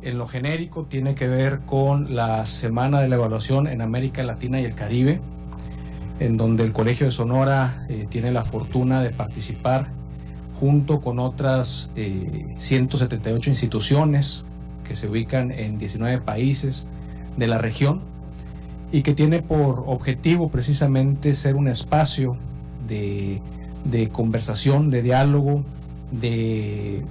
en lo genérico tiene que ver con la Semana de la Evaluación en América Latina y el Caribe, en donde el Colegio de Sonora tiene la fortuna de participar junto con otras 178 instituciones que se ubican en 19 países de la región y que tiene por objetivo precisamente ser un espacio de conversación, de diálogo, de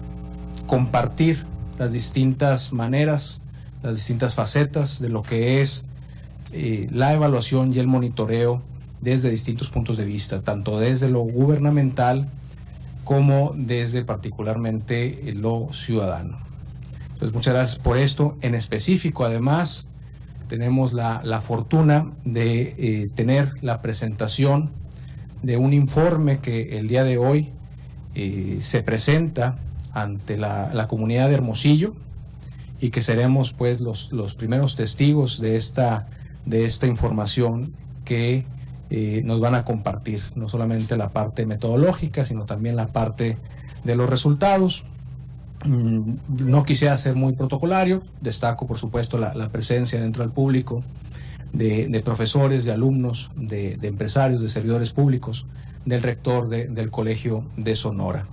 compartir las distintas maneras, las distintas facetas de lo que es la evaluación y el monitoreo desde distintos puntos de vista, tanto desde lo gubernamental como desde particularmente lo ciudadano. Entonces, muchas gracias por esto. En específico, además, tenemos la fortuna de tener la presentación de un informe que el día de hoy se presenta ante la comunidad de Hermosillo y que seremos pues los primeros testigos de esta información que nos van a compartir, no solamente la parte metodológica, sino también la parte de los resultados. No quisiera ser muy protocolario, destaco por supuesto la presencia dentro del público de profesores, de alumnos, de empresarios, de servidores públicos, del rector del Colegio de Sonora.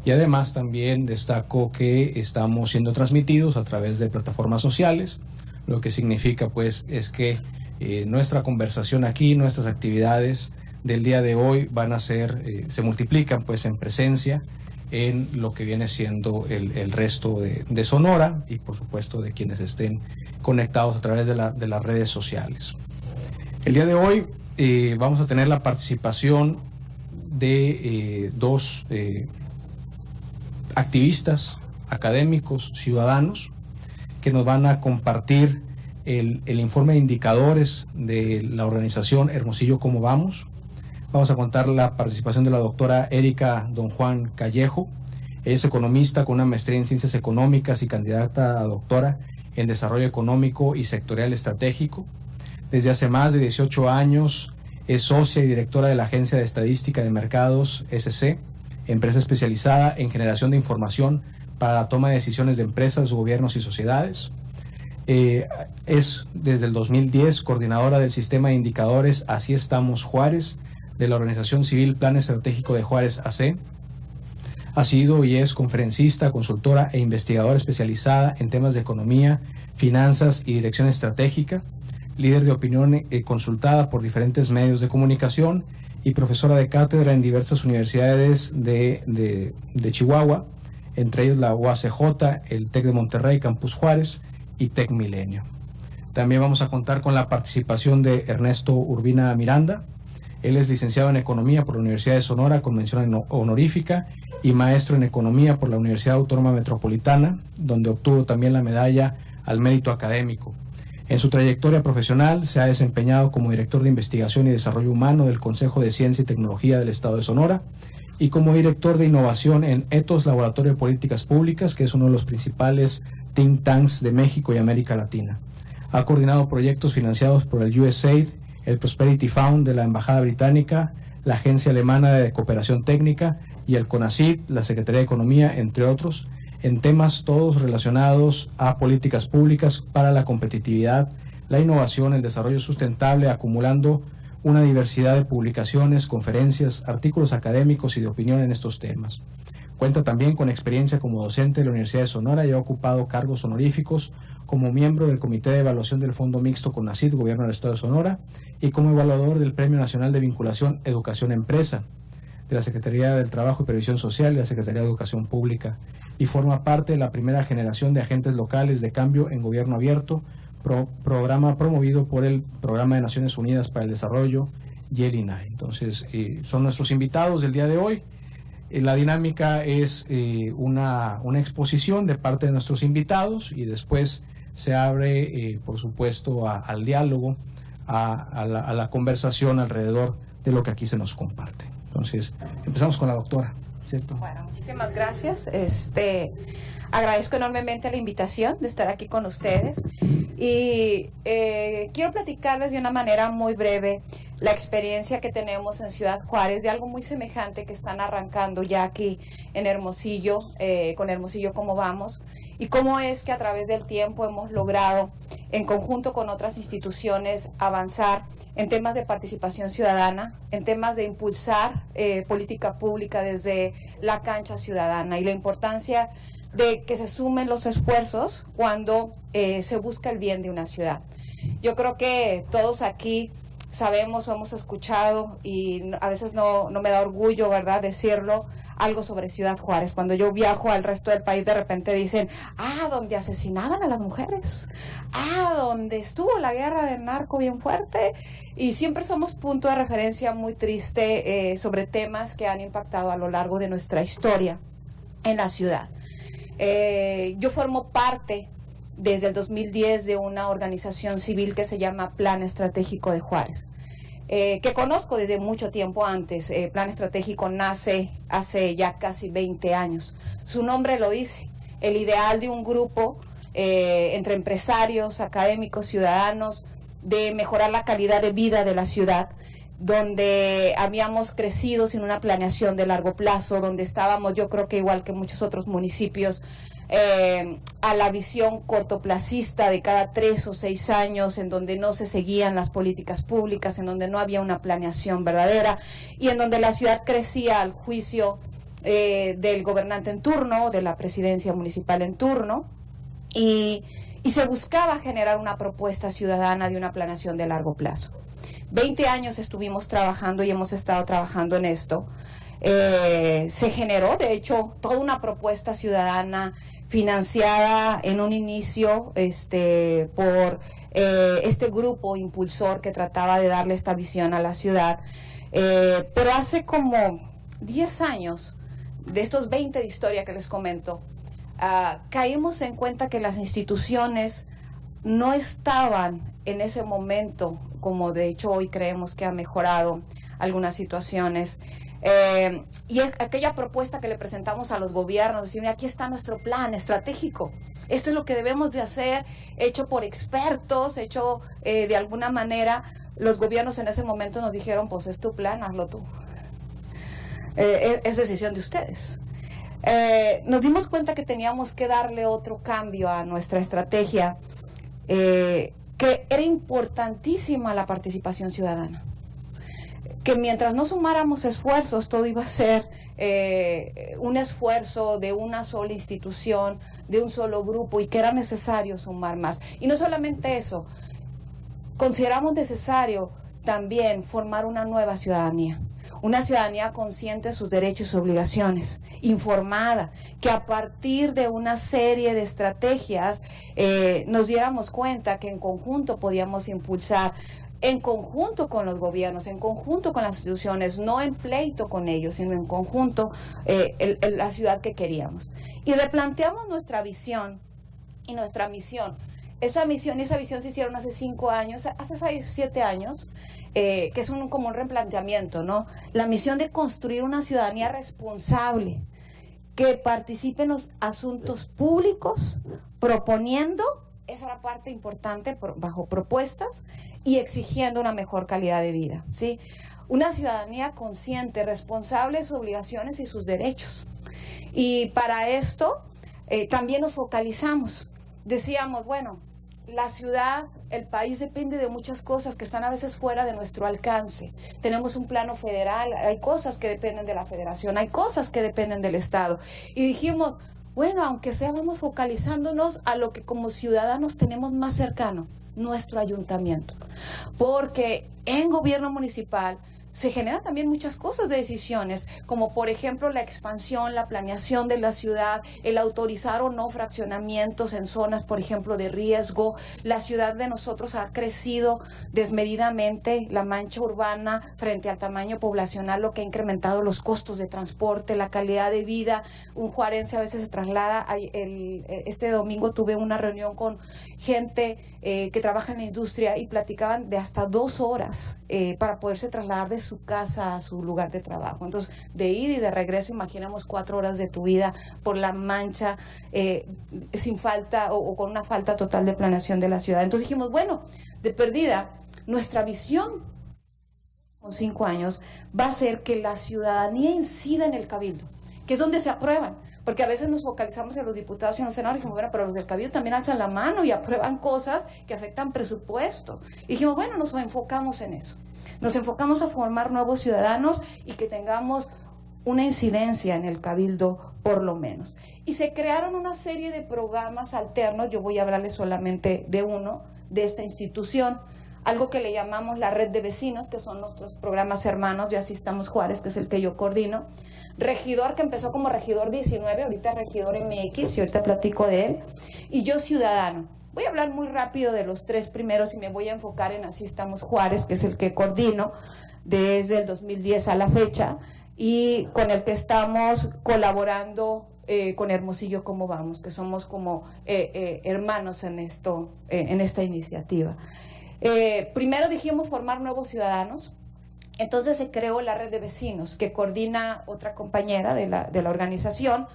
Y además también destaco que estamos siendo transmitidos a través de plataformas sociales, lo que significa pues es que nuestra conversación aquí, nuestras actividades del día de hoy van a ser, se multiplican pues en presencia en lo que viene siendo el resto de Sonora y por supuesto de quienes estén conectados a través de las redes sociales. El día de hoy vamos a tener la participación de dos activistas, académicos, ciudadanos, que nos van a compartir el informe de indicadores de la organización Hermosillo Cómo Vamos. Vamos a contar la participación de la doctora Erika Don Juan Callejo. Ella es economista con una maestría en Ciencias Económicas y candidata a doctora en Desarrollo Económico y Sectorial Estratégico. Desde hace más de 18 años es socia y directora de la Agencia de Estadística de Mercados, SC, empresa especializada en generación de información para la toma de decisiones de empresas, gobiernos y sociedades. Es desde el 2010 coordinadora del sistema de indicadores Así Estamos Juárez, de la Organización Civil Plan Estratégico de Juárez AC. Ha sido y es conferencista, consultora e investigadora especializada en temas de economía, finanzas y dirección estratégica, líder de opinión consultada por diferentes medios de comunicación y profesora de cátedra en diversas universidades de Chihuahua, entre ellos la UACJ, el TEC de Monterrey, Campus Juárez y TEC Milenio. También vamos a contar con la participación de Ernesto Urbina Miranda. Él es licenciado en Economía por la Universidad de Sonora con mención honorífica y maestro en Economía por la Universidad Autónoma Metropolitana, donde obtuvo también la medalla al mérito académico. En su trayectoria profesional se ha desempeñado como director de Investigación y Desarrollo Humano del Consejo de Ciencia y Tecnología del Estado de Sonora y como director de Innovación en Ethos Laboratorio de Políticas Públicas, que es uno de los principales think tanks de México y América Latina. Ha coordinado proyectos financiados por el USAID, el Prosperity Fund de la Embajada Británica, la Agencia Alemana de Cooperación Técnica y el CONACYT, la Secretaría de Economía, entre otros, en temas todos relacionados a políticas públicas para la competitividad, la innovación, el desarrollo sustentable, acumulando una diversidad de publicaciones, conferencias, artículos académicos y de opinión en estos temas. Cuenta también con experiencia como docente de la Universidad de Sonora y ha ocupado cargos honoríficos como miembro del Comité de Evaluación del Fondo Mixto CONACYT, Gobierno del Estado de Sonora, y como evaluador del Premio Nacional de Vinculación Educación Empresa, de la Secretaría del Trabajo y Previsión Social y la Secretaría de Educación Pública, y forma parte de la primera generación de agentes locales de cambio en Gobierno Abierto, programa promovido por el Programa de Naciones Unidas para el Desarrollo y el INAH. Entonces, son nuestros invitados del día de hoy. La dinámica es una exposición de parte de nuestros invitados y después se abre, por supuesto, al diálogo, a la conversación alrededor de lo que aquí se nos comparte. Entonces, empezamos con la doctora, ¿cierto? Bueno, muchísimas gracias. Agradezco enormemente la invitación de estar aquí con ustedes y quiero platicarles de una manera muy breve la experiencia que tenemos en Ciudad Juárez de algo muy semejante que están arrancando ya aquí en Hermosillo, con Hermosillo Cómo Vamos, y cómo es que a través del tiempo hemos logrado, en conjunto con otras instituciones, avanzar en temas de participación ciudadana, en temas de impulsar política pública desde la cancha ciudadana y la importancia de que se sumen los esfuerzos cuando se busca el bien de una ciudad. Yo creo que todos aquí sabemos o hemos escuchado, y a veces no me da orgullo, ¿verdad?, decirlo, algo sobre Ciudad Juárez. Cuando yo viajo al resto del país, de repente dicen, donde asesinaban a las mujeres, donde estuvo la guerra del narco bien fuerte, y siempre somos punto de referencia muy triste sobre temas que han impactado a lo largo de nuestra historia en la ciudad. Yo formo parte desde el 2010 de una organización civil que se llama Plan Estratégico de Juárez, que conozco desde mucho tiempo antes. Plan Estratégico nace hace ya casi 20 años. Su nombre lo dice, el ideal de un grupo entre empresarios, académicos, ciudadanos, de mejorar la calidad de vida de la ciudad, donde habíamos crecido sin una planeación de largo plazo, donde estábamos, yo creo que igual que muchos otros municipios, a la visión cortoplacista de cada 3 o 6 años, en donde no se seguían las políticas públicas, en donde no había una planeación verdadera y en donde la ciudad crecía al juicio del gobernante en turno, de la presidencia municipal en turno, y se buscaba generar una propuesta ciudadana de una planeación de largo plazo. 20 años estuvimos trabajando y hemos estado trabajando en esto. Se generó, de hecho, toda una propuesta ciudadana financiada en un inicio por este grupo impulsor que trataba de darle esta visión a la ciudad. Pero hace como 10 años, de estos 20 de historia que les comento, caímos en cuenta que las instituciones no estaban en ese momento, como de hecho hoy creemos que ha mejorado algunas situaciones. Y es aquella propuesta que le presentamos a los gobiernos, decir, aquí está nuestro plan estratégico, esto es lo que debemos de hacer, hecho por expertos, hecho de alguna manera. Los gobiernos en ese momento nos dijeron, pues es tu plan, hazlo tú, es decisión de ustedes. Nos dimos cuenta que teníamos que darle otro cambio a nuestra estrategia, que era importantísima la participación ciudadana, que mientras no sumáramos esfuerzos, todo iba a ser un esfuerzo de una sola institución, de un solo grupo, y que era necesario sumar más. Y no solamente eso, consideramos necesario también formar una nueva ciudadanía, una ciudadanía consciente de sus derechos y sus obligaciones, informada, que a partir de una serie de estrategias nos diéramos cuenta que en conjunto podíamos impulsar, en conjunto con los gobiernos, en conjunto con las instituciones, no en pleito con ellos, sino en conjunto la ciudad que queríamos. Y replanteamos nuestra visión y nuestra misión. Esa misión y esa visión se hicieron hace 5 años, hace 7 años, que es como un replanteamiento, ¿no? La misión de construir una ciudadanía responsable, que participe en los asuntos públicos, proponiendo, esa era parte importante, bajo propuestas, y exigiendo una mejor calidad de vida, ¿sí? Una ciudadanía consciente, responsable de sus obligaciones y sus derechos. Y para esto también nos focalizamos. Decíamos, bueno, la ciudad, el país depende de muchas cosas que están a veces fuera de nuestro alcance. Tenemos un plano federal, hay cosas que dependen de la federación, hay cosas que dependen del Estado. Y dijimos, bueno, aunque sea, vamos focalizándonos a lo que como ciudadanos tenemos más cercano, nuestro ayuntamiento. Porque en gobierno municipal se generan también muchas cosas de decisiones, como por ejemplo la expansión, la planeación de la ciudad, el autorizar o no fraccionamientos en zonas, por ejemplo, de riesgo. La ciudad de nosotros ha crecido desmedidamente, la mancha urbana frente al tamaño poblacional, lo que ha incrementado los costos de transporte, la calidad de vida. Un juarense a veces se traslada. Este domingo tuve una reunión con gente que trabaja en la industria y platicaban de hasta 2 horas para poderse trasladar de su casa a su lugar de trabajo. Entonces, de ida y de regreso, imaginamos 4 horas de tu vida por la mancha, sin falta o con una falta total de planeación de la ciudad. Entonces dijimos, bueno, de perdida, nuestra visión 5 años, va a ser que la ciudadanía incida en el cabildo, que es donde se aprueban. Porque a veces nos focalizamos en los diputados y en los senadores y dijimos, bueno, pero los del cabildo también alzan la mano y aprueban cosas que afectan presupuesto. Y dijimos, bueno, nos enfocamos en eso. Nos enfocamos a formar nuevos ciudadanos y que tengamos una incidencia en el cabildo por lo menos. Y se crearon una serie de programas alternos, yo voy a hablarles solamente de uno, de esta institución, algo que le llamamos la red de vecinos, que son nuestros programas hermanos de Así Estamos Juárez, que es el que yo coordino. Regidor, que empezó como regidor 19, ahorita es regidor MX, y ahorita platico de él. Y Yo Ciudadano. Voy a hablar muy rápido de los 3 primeros y me voy a enfocar en Así Estamos Juárez, que es el que coordino desde el 2010 a la fecha, y con el que estamos colaborando con Hermosillo Cómo Vamos, que somos como hermanos en esta iniciativa. Primero dijimos formar nuevos ciudadanos, entonces se creó la red de vecinos que coordina otra compañera de la organización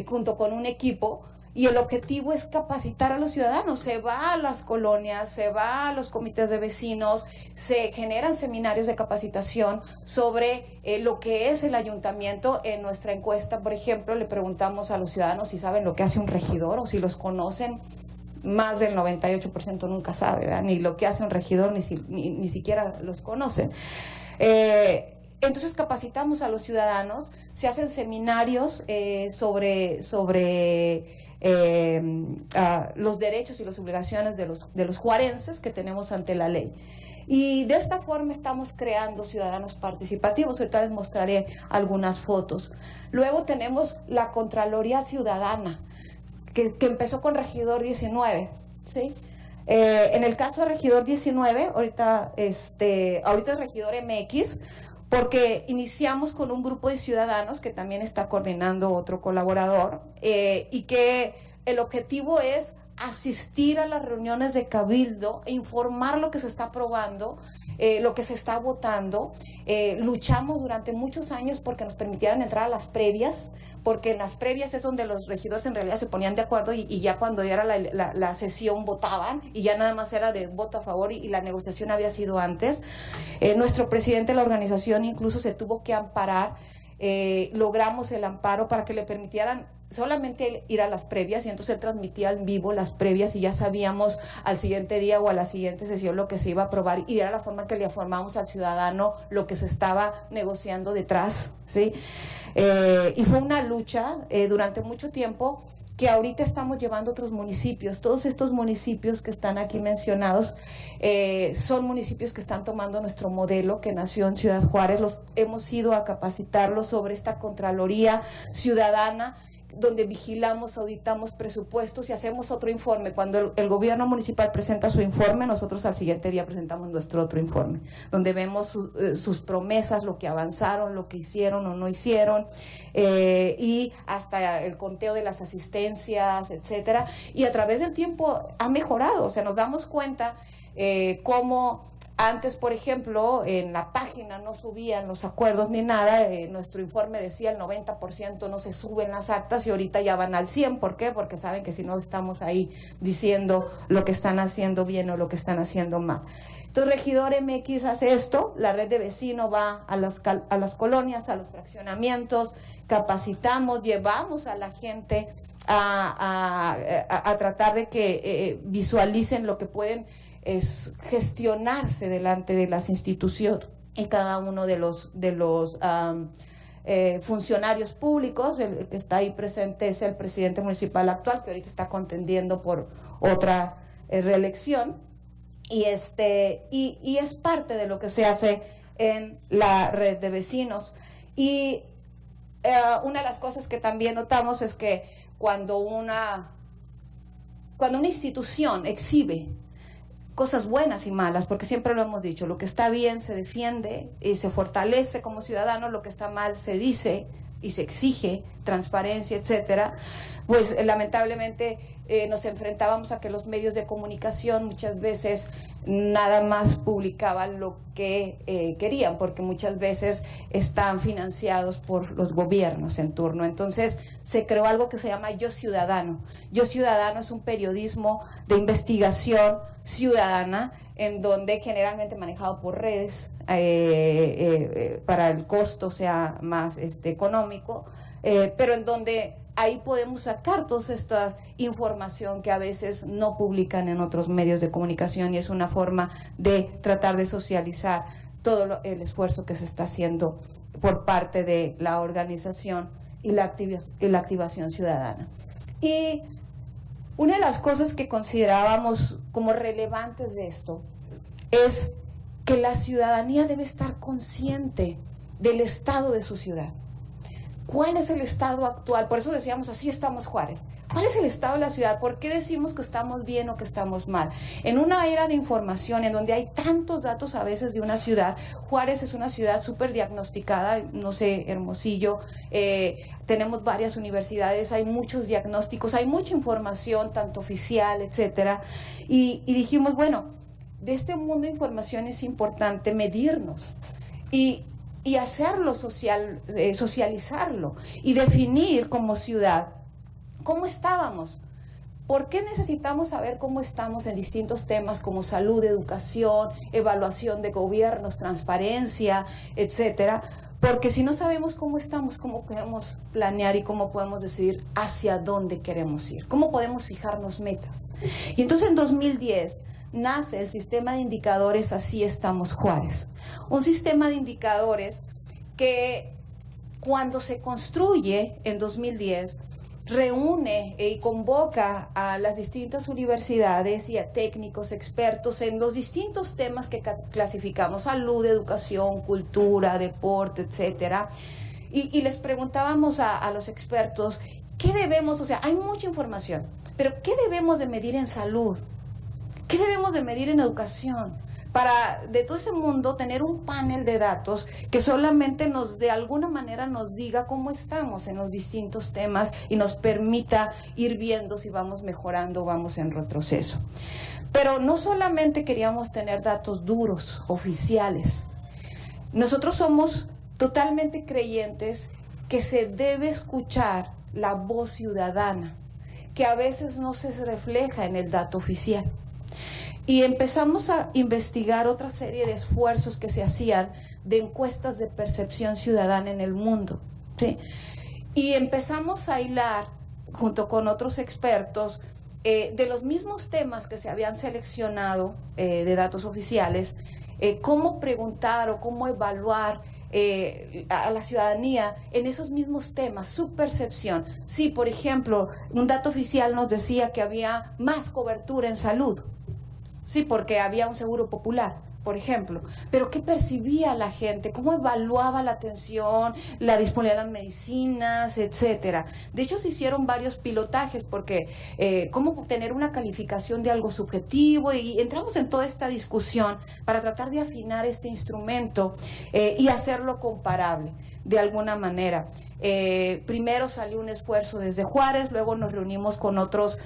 junto con un equipo, y el objetivo es capacitar a los ciudadanos. Se va a las colonias, se va a los comités de vecinos, se generan seminarios de capacitación sobre lo que es el ayuntamiento. En nuestra encuesta, por ejemplo, le preguntamos a los ciudadanos si saben lo que hace un regidor o si los conocen. Más del 98% nunca sabe, ¿verdad? Ni lo que hace un regidor, ni siquiera los conocen. Entonces capacitamos a los ciudadanos, se hacen seminarios sobre los derechos y las obligaciones de los juarenses que tenemos ante la ley. Y de esta forma estamos creando ciudadanos participativos. Ahorita les mostraré algunas fotos. Luego tenemos la Contraloría Ciudadana, que empezó con Regidor 19, ¿sí? En el caso de Regidor 19, ahorita es Regidor MX, porque iniciamos con un grupo de ciudadanos que también está coordinando otro colaborador, y que el objetivo es asistir a las reuniones de cabildo, informar lo que se está aprobando, lo que se está votando. Luchamos durante muchos años porque nos permitieran entrar a las previas, porque en las previas es donde los regidores en realidad se ponían de acuerdo y ya cuando era la sesión votaban, y ya nada más era de voto a favor, y la negociación había sido antes. Nuestro presidente de la organización incluso se tuvo que amparar, logramos el amparo para que le permitieran solamente ir a las previas, y entonces él transmitía en vivo las previas y ya sabíamos al siguiente día o a la siguiente sesión lo que se iba a aprobar, y era la forma que le informamos al ciudadano lo que se estaba negociando detrás, ¿sí? Y fue una lucha durante mucho tiempo, que ahorita estamos llevando a otros municipios. Todos estos municipios que están aquí mencionados son municipios que están tomando nuestro modelo que nació en Ciudad Juárez. Los hemos ido a capacitarlos sobre esta Contraloría Ciudadana, donde vigilamos, auditamos presupuestos y hacemos otro informe. Cuando el gobierno municipal presenta su informe, nosotros al siguiente día presentamos nuestro otro informe, donde vemos sus promesas, lo que avanzaron, lo que hicieron o no hicieron, y hasta el conteo de las asistencias, etcétera. Y a través del tiempo ha mejorado, o sea, nos damos cuenta cómo antes, por ejemplo, en la página no subían los acuerdos ni nada, nuestro informe decía el 90% no se suben las actas, y ahorita ya van al 100%. ¿Por qué? Porque saben que si no estamos ahí diciendo lo que están haciendo bien o lo que están haciendo mal. Entonces, Regidor MX hace esto, la red de vecinos va a las colonias, a los fraccionamientos, capacitamos, llevamos a la gente a tratar de que visualicen lo que pueden es gestionarse delante de las instituciones, y cada uno de los funcionarios públicos. El que está ahí presente es el presidente municipal actual, que ahorita está contendiendo por otra reelección, y es parte de lo que se hace en la red de vecinos. Y una de las cosas que también notamos es que cuando una institución exhibe cosas buenas y malas, porque siempre lo hemos dicho, lo que está bien se defiende y se fortalece como ciudadano, lo que está mal se dice y se exige transparencia, etcétera. Pues lamentablemente nos enfrentábamos a que los medios de comunicación muchas veces nada más publicaban lo que querían, porque muchas veces están financiados por los gobiernos en turno. Entonces se creó algo que se llama Yo Ciudadano. Yo Ciudadano es un periodismo de investigación ciudadana, en donde generalmente manejado por redes, para el costo sea más económico, pero en donde ahí podemos sacar toda esta información que a veces no publican en otros medios de comunicación, y es una forma de tratar de socializar todo el esfuerzo que se está haciendo por parte de la organización y la activación ciudadana. Y una de las cosas que considerábamos como relevantes de esto es que la ciudadanía debe estar consciente del estado de su ciudad. ¿Cuál es el estado actual? Por eso decíamos, así estamos Juárez. ¿Cuál es el estado de la ciudad? ¿Por qué decimos que estamos bien o que estamos mal? En una era de información en donde hay tantos datos a veces de una ciudad, Juárez es una ciudad súper diagnosticada, no sé, Hermosillo, tenemos varias universidades, hay muchos diagnósticos, hay mucha información, tanto oficial, etcétera. Y dijimos, bueno, de este mundo de información es importante medirnos y hacerlo socializarlo y definir como ciudad cómo estábamos. ¿Por qué necesitamos saber cómo estamos en distintos temas como salud, educación, evaluación de gobiernos, transparencia, etcétera? Porque si no sabemos cómo estamos, ¿cómo podemos planear y cómo podemos decidir hacia dónde queremos ir? ¿Cómo podemos fijarnos metas? Y entonces en 2010 nace el sistema de indicadores Así Estamos Juárez. Un sistema de indicadores que cuando se construye en 2010 reúne y convoca a las distintas universidades y a técnicos, expertos en los distintos temas que clasificamos: salud, educación, cultura, deporte, etcétera. Y les preguntábamos a los expertos, ¿qué debemos? O sea, hay mucha información, pero ¿qué debemos de medir en salud? ¿Qué debemos de medir en educación? Para de todo ese mundo tener un panel de datos que solamente de alguna manera nos diga cómo estamos en los distintos temas y nos permita ir viendo si vamos mejorando o vamos en retroceso. Pero no solamente queríamos tener datos duros, oficiales. Nosotros somos totalmente creyentes que se debe escuchar la voz ciudadana, que a veces no se refleja en el dato oficial. Y empezamos a investigar otra serie de esfuerzos que se hacían de encuestas de percepción ciudadana en el mundo, ¿sí? Y empezamos a hilar, junto con otros expertos, de los mismos temas que se habían seleccionado de datos oficiales, cómo preguntar o cómo evaluar a la ciudadanía en esos mismos temas, su percepción. Sí, por ejemplo, un dato oficial nos decía que había más cobertura en salud. Sí, porque había un seguro popular, por ejemplo. Pero ¿qué percibía la gente? ¿Cómo evaluaba la atención, la disponibilidad de las medicinas, etcétera? De hecho, se hicieron varios pilotajes porque cómo tener una calificación de algo subjetivo, y entramos en toda esta discusión para tratar de afinar este instrumento y hacerlo comparable de alguna manera. Primero salió un esfuerzo desde Juárez, luego nos reunimos con otras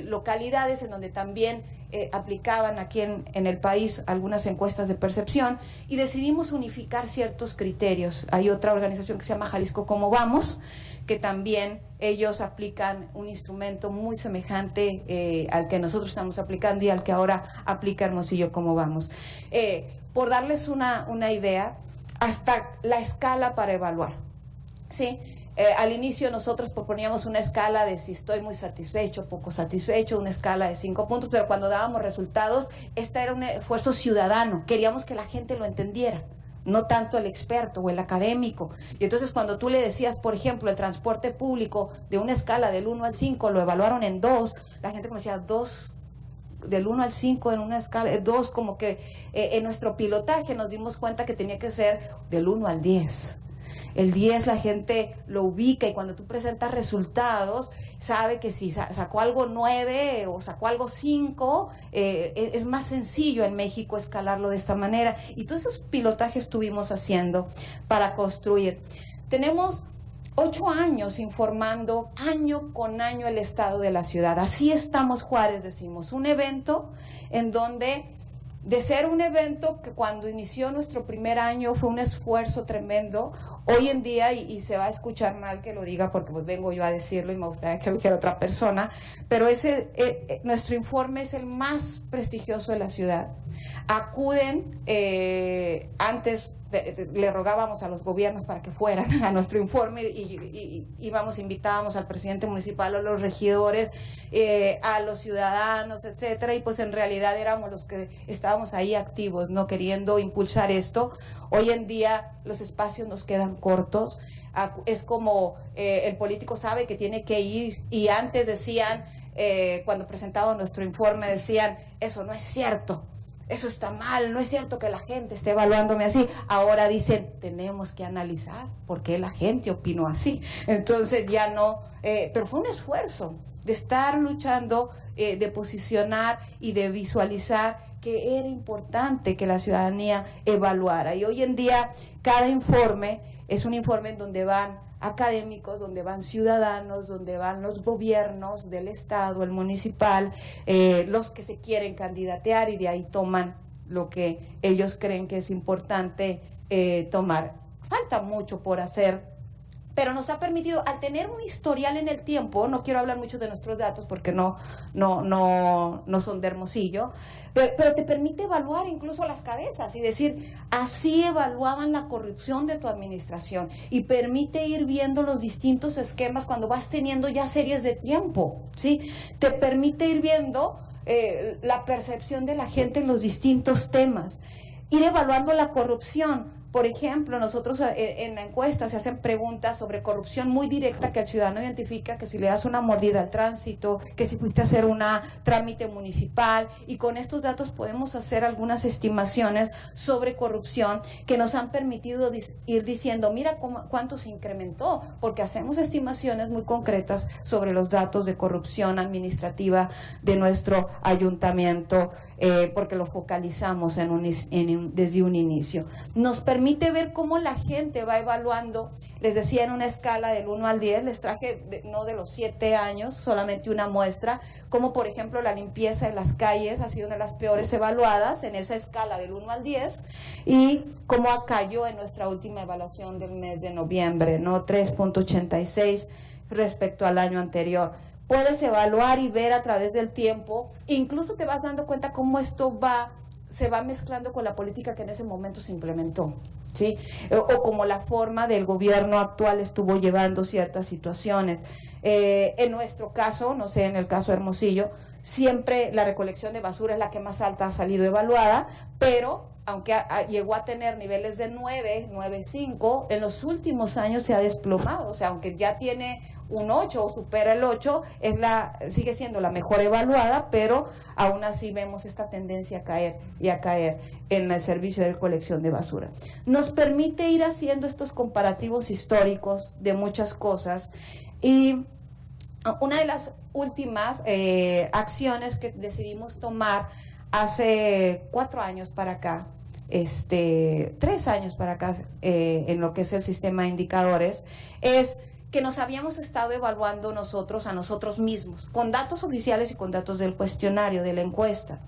localidades en donde también aplicaban aquí en el país algunas encuestas de percepción, y decidimos unificar ciertos criterios. Hay otra organización que se llama Jalisco Cómo Vamos, que también ellos aplican un instrumento muy semejante al que nosotros estamos aplicando y al que ahora aplica Hermosillo Cómo Vamos. Por darles una idea, hasta la escala para evaluar, ¿sí? Al inicio nosotros proponíamos una escala de si estoy muy satisfecho, poco satisfecho, una escala de 5 puntos, pero cuando dábamos resultados, este era un esfuerzo ciudadano, queríamos que la gente lo entendiera, no tanto el experto o el académico. Y entonces cuando tú le decías, por ejemplo, el transporte público de una escala del 1 al 5, lo evaluaron en 2, la gente como decía, 2, del 1 al 5 en una escala, 2, como que en nuestro pilotaje nos dimos cuenta que tenía que ser del 1 al 10. El 10 la gente lo ubica, y cuando tú presentas resultados, sabe que si sacó algo 9 o sacó algo 5, es más sencillo en México escalarlo de esta manera. Y todos esos pilotajes estuvimos haciendo para construir. Tenemos 8 años informando año con año el estado de la ciudad. Así estamos Juárez, decimos, un evento en donde de ser un evento que cuando inició nuestro primer año fue un esfuerzo tremendo, hoy en día, y se va a escuchar mal que lo diga porque pues vengo yo a decirlo y me gustaría que lo dijera otra persona, pero nuestro informe es el más prestigioso de la ciudad. Acuden, antes le rogábamos a los gobiernos para que fueran a nuestro informe y invitábamos al presidente municipal, a los regidores, a los ciudadanos, etcétera, y pues en realidad éramos los que estábamos ahí activos, ¿no? Queriendo impulsar esto. Hoy en día los espacios nos quedan cortos, es como el político sabe que tiene que ir, y antes decían, cuando presentaban nuestro informe, decían, eso no es cierto, eso está mal, no es cierto que la gente esté evaluándome así. Ahora dicen, tenemos que analizar por qué la gente opinó así. Entonces ya no, pero fue un esfuerzo de estar luchando, de posicionar y de visualizar que era importante que la ciudadanía evaluara. Y hoy en día cada informe es un informe en donde van académicos, donde van ciudadanos, donde van los gobiernos del estado, el municipal, los que se quieren candidatear, y de ahí toman lo que ellos creen que es importante tomar. Falta mucho por hacer, pero nos ha permitido, al tener un historial en el tiempo, no quiero hablar mucho de nuestros datos porque no son de Hermosillo, pero te permite evaluar incluso las cabezas y decir, así evaluaban la corrupción de tu administración, y permite ir viendo los distintos esquemas cuando vas teniendo ya series de tiempo, ¿sí? Te permite ir viendo la percepción de la gente en los distintos temas, ir evaluando la corrupción. Por ejemplo, nosotros en la encuesta se hacen preguntas sobre corrupción muy directa que el ciudadano identifica, que si le das una mordida al tránsito, que si fuiste a hacer un trámite municipal, y con estos datos podemos hacer algunas estimaciones sobre corrupción que nos han permitido ir diciendo, mira cuánto se incrementó, porque hacemos estimaciones muy concretas sobre los datos de corrupción administrativa de nuestro ayuntamiento, porque lo focalizamos desde un inicio. Nos permite ver cómo la gente va evaluando, les decía, en una escala del 1 al 10, les traje no de los 7 años, solamente una muestra, como por ejemplo la limpieza de las calles ha sido una de las peores evaluadas en esa escala del 1 al 10, y cómo cayó en nuestra última evaluación del mes de noviembre, ¿no? 3.86 respecto al año anterior. Puedes evaluar y ver a través del tiempo, incluso te vas dando cuenta cómo esto se va mezclando con la política que en ese momento se implementó, ¿sí? O como la forma del gobierno actual estuvo llevando ciertas situaciones. En nuestro caso, no sé, en el caso de Hermosillo, siempre la recolección de basura es la que más alta ha salido evaluada, pero aunque llegó a tener niveles de 9.5, en los últimos años se ha desplomado. O sea, aunque ya tiene un 8 o supera el 8, sigue siendo la mejor evaluada, pero aún así vemos esta tendencia a caer en el servicio de recolección de basura. Nos permite ir haciendo estos comparativos históricos de muchas cosas, y una de las últimas acciones que decidimos tomar hace 4 años para acá, 3 años para acá, en lo que es el sistema de indicadores, es que nos habíamos estado evaluando nosotros a nosotros mismos, con datos oficiales y con datos del cuestionario, de la encuesta.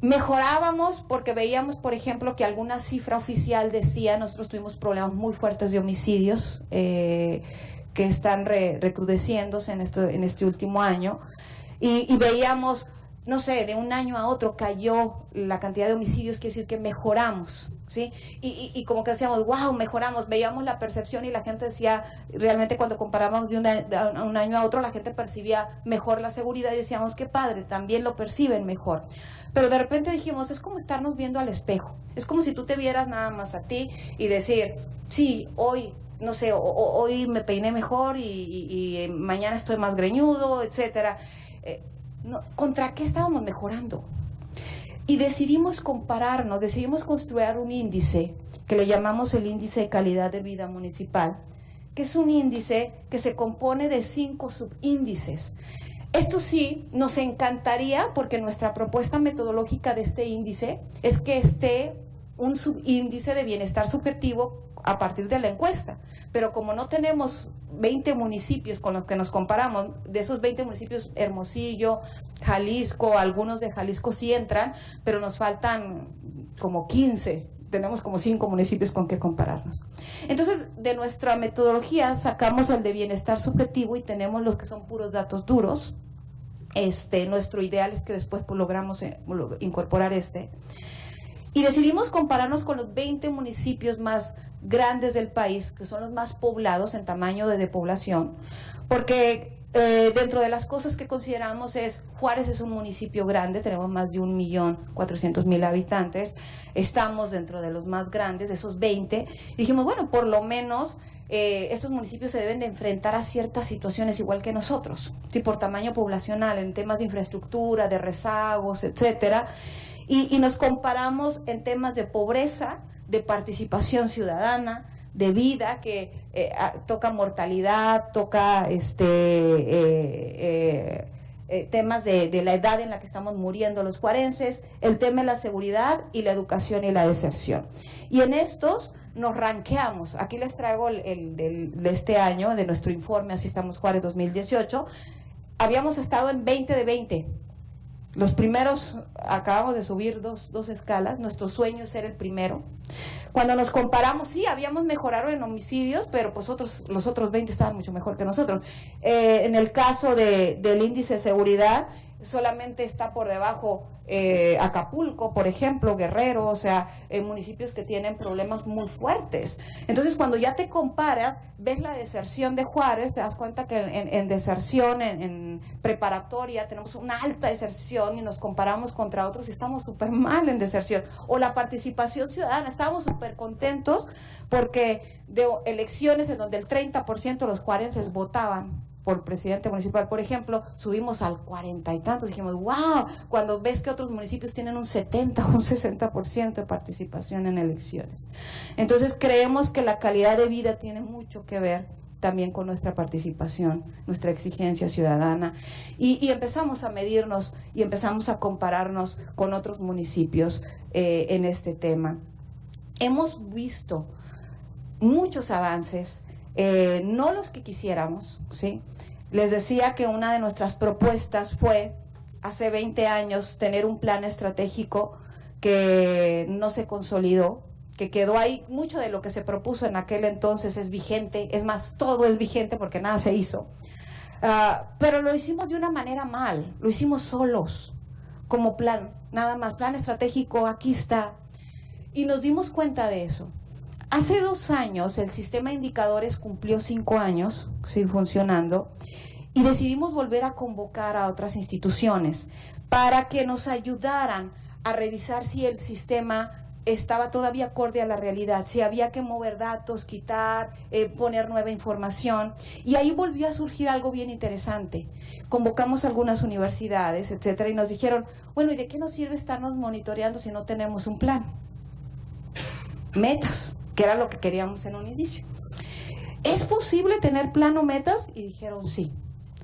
Mejorábamos porque veíamos, por ejemplo, que alguna cifra oficial decía, nosotros tuvimos problemas muy fuertes de homicidios que están recrudeciéndose en este último año, y veíamos, no sé, de un año a otro cayó la cantidad de homicidios, quiere decir que mejoramos, ¿sí? Y como que decíamos, wow, mejoramos, veíamos la percepción, y la gente decía, realmente cuando comparábamos de un año a otro, la gente percibía mejor la seguridad, y decíamos, qué padre, también lo perciben mejor. Pero de repente dijimos, es como estarnos viendo al espejo, es como si tú te vieras nada más a ti y decir, sí, hoy, no sé, hoy me peiné mejor y mañana estoy más greñudo, etcétera. ¿Contra qué estábamos mejorando? Y decidimos compararnos, decidimos construir un índice que le llamamos el índice de calidad de vida municipal, que es un índice que se compone de 5 subíndices. Esto sí, nos encantaría, porque nuestra propuesta metodológica de este índice es que esté un subíndice de bienestar subjetivo a partir de la encuesta, pero como no tenemos 20 municipios con los que nos comparamos, de esos 20 municipios, Hermosillo, Jalisco, algunos de Jalisco sí entran, pero nos faltan como 15, tenemos como 5 municipios con que compararnos. Entonces, de nuestra metodología sacamos el de bienestar subjetivo y tenemos los que son puros datos duros. Nuestro ideal es que después pues, logramos incorporar y decidimos compararnos con los 20 municipios más grandes del país, que son los más poblados en tamaño de población, porque dentro de las cosas que consideramos Juárez es un municipio grande, tenemos más de 1.400.000 habitantes, estamos dentro de los más grandes, de esos 20, y dijimos, bueno, por lo menos estos municipios se deben de enfrentar a ciertas situaciones igual que nosotros, ¿sí? Por tamaño poblacional, en temas de infraestructura, de rezagos, etcétera, y nos comparamos en temas de pobreza, de participación ciudadana, de vida, que toca mortalidad, toca temas de la edad en la que estamos muriendo los juarenses, el tema de la seguridad y la educación y la deserción. Y en estos nos ranqueamos. Aquí les traigo de este año, de nuestro informe Así Estamos Juárez 2018. Habíamos estado en 20 de 20. Los primeros, acabamos de subir dos escalas, nuestro sueño es ser el primero. Cuando nos comparamos, sí, habíamos mejorado en homicidios, pero pues los otros 20 estaban mucho mejor que nosotros. En el caso del índice de seguridad, solamente está por debajo Acapulco, por ejemplo, Guerrero, o sea, municipios que tienen problemas muy fuertes. Entonces, cuando ya te comparas, ves la deserción de Juárez, te das cuenta que en deserción, en preparatoria, tenemos una alta deserción y nos comparamos contra otros y estamos súper mal en deserción. O la participación ciudadana, estábamos súper contentos porque de elecciones en donde el 30% de los juarenses votaban por presidente municipal, por ejemplo, subimos al 40 y tantos, dijimos, wow, cuando ves que otros municipios tienen un 70 o un 60% de participación en elecciones. Entonces creemos que la calidad de vida tiene mucho que ver también con nuestra participación, nuestra exigencia ciudadana, y empezamos a medirnos y empezamos a compararnos con otros municipios en este tema. Hemos visto muchos avances, no los que quisiéramos, ¿sí? Les decía que una de nuestras propuestas fue, hace 20 años, tener un plan estratégico que no se consolidó, que quedó ahí. Mucho de lo que se propuso en aquel entonces es vigente, es más, todo es vigente porque nada se hizo. Pero lo hicimos de una manera mal, lo hicimos solos, como plan, nada más, plan estratégico, aquí está. Y nos dimos cuenta de eso. Hace 2 años el sistema de indicadores cumplió 5 años sin funcionando y decidimos volver a convocar a otras instituciones para que nos ayudaran a revisar si el sistema estaba todavía acorde a la realidad, si había que mover datos, quitar, poner nueva información. Y ahí volvió a surgir algo bien interesante. Convocamos a algunas universidades, etcétera, y nos dijeron, bueno, ¿y de qué nos sirve estarnos monitoreando si no tenemos un plan? Metas, que era lo que queríamos en un inicio. ¿Es posible tener plan o metas? Y dijeron sí.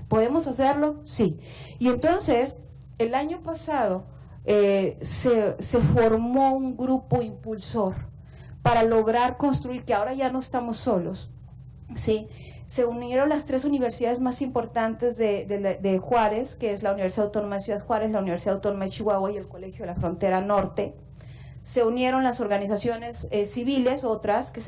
¿Podemos hacerlo? Sí. Y entonces, el año pasado se formó un grupo impulsor para lograr construir, que ahora ya no estamos solos, ¿sí? Se unieron las 3 universidades más importantes de Juárez, que es la Universidad Autónoma de Ciudad Juárez, la Universidad Autónoma de Chihuahua y el Colegio de la Frontera Norte. Se unieron las organizaciones civiles, otras que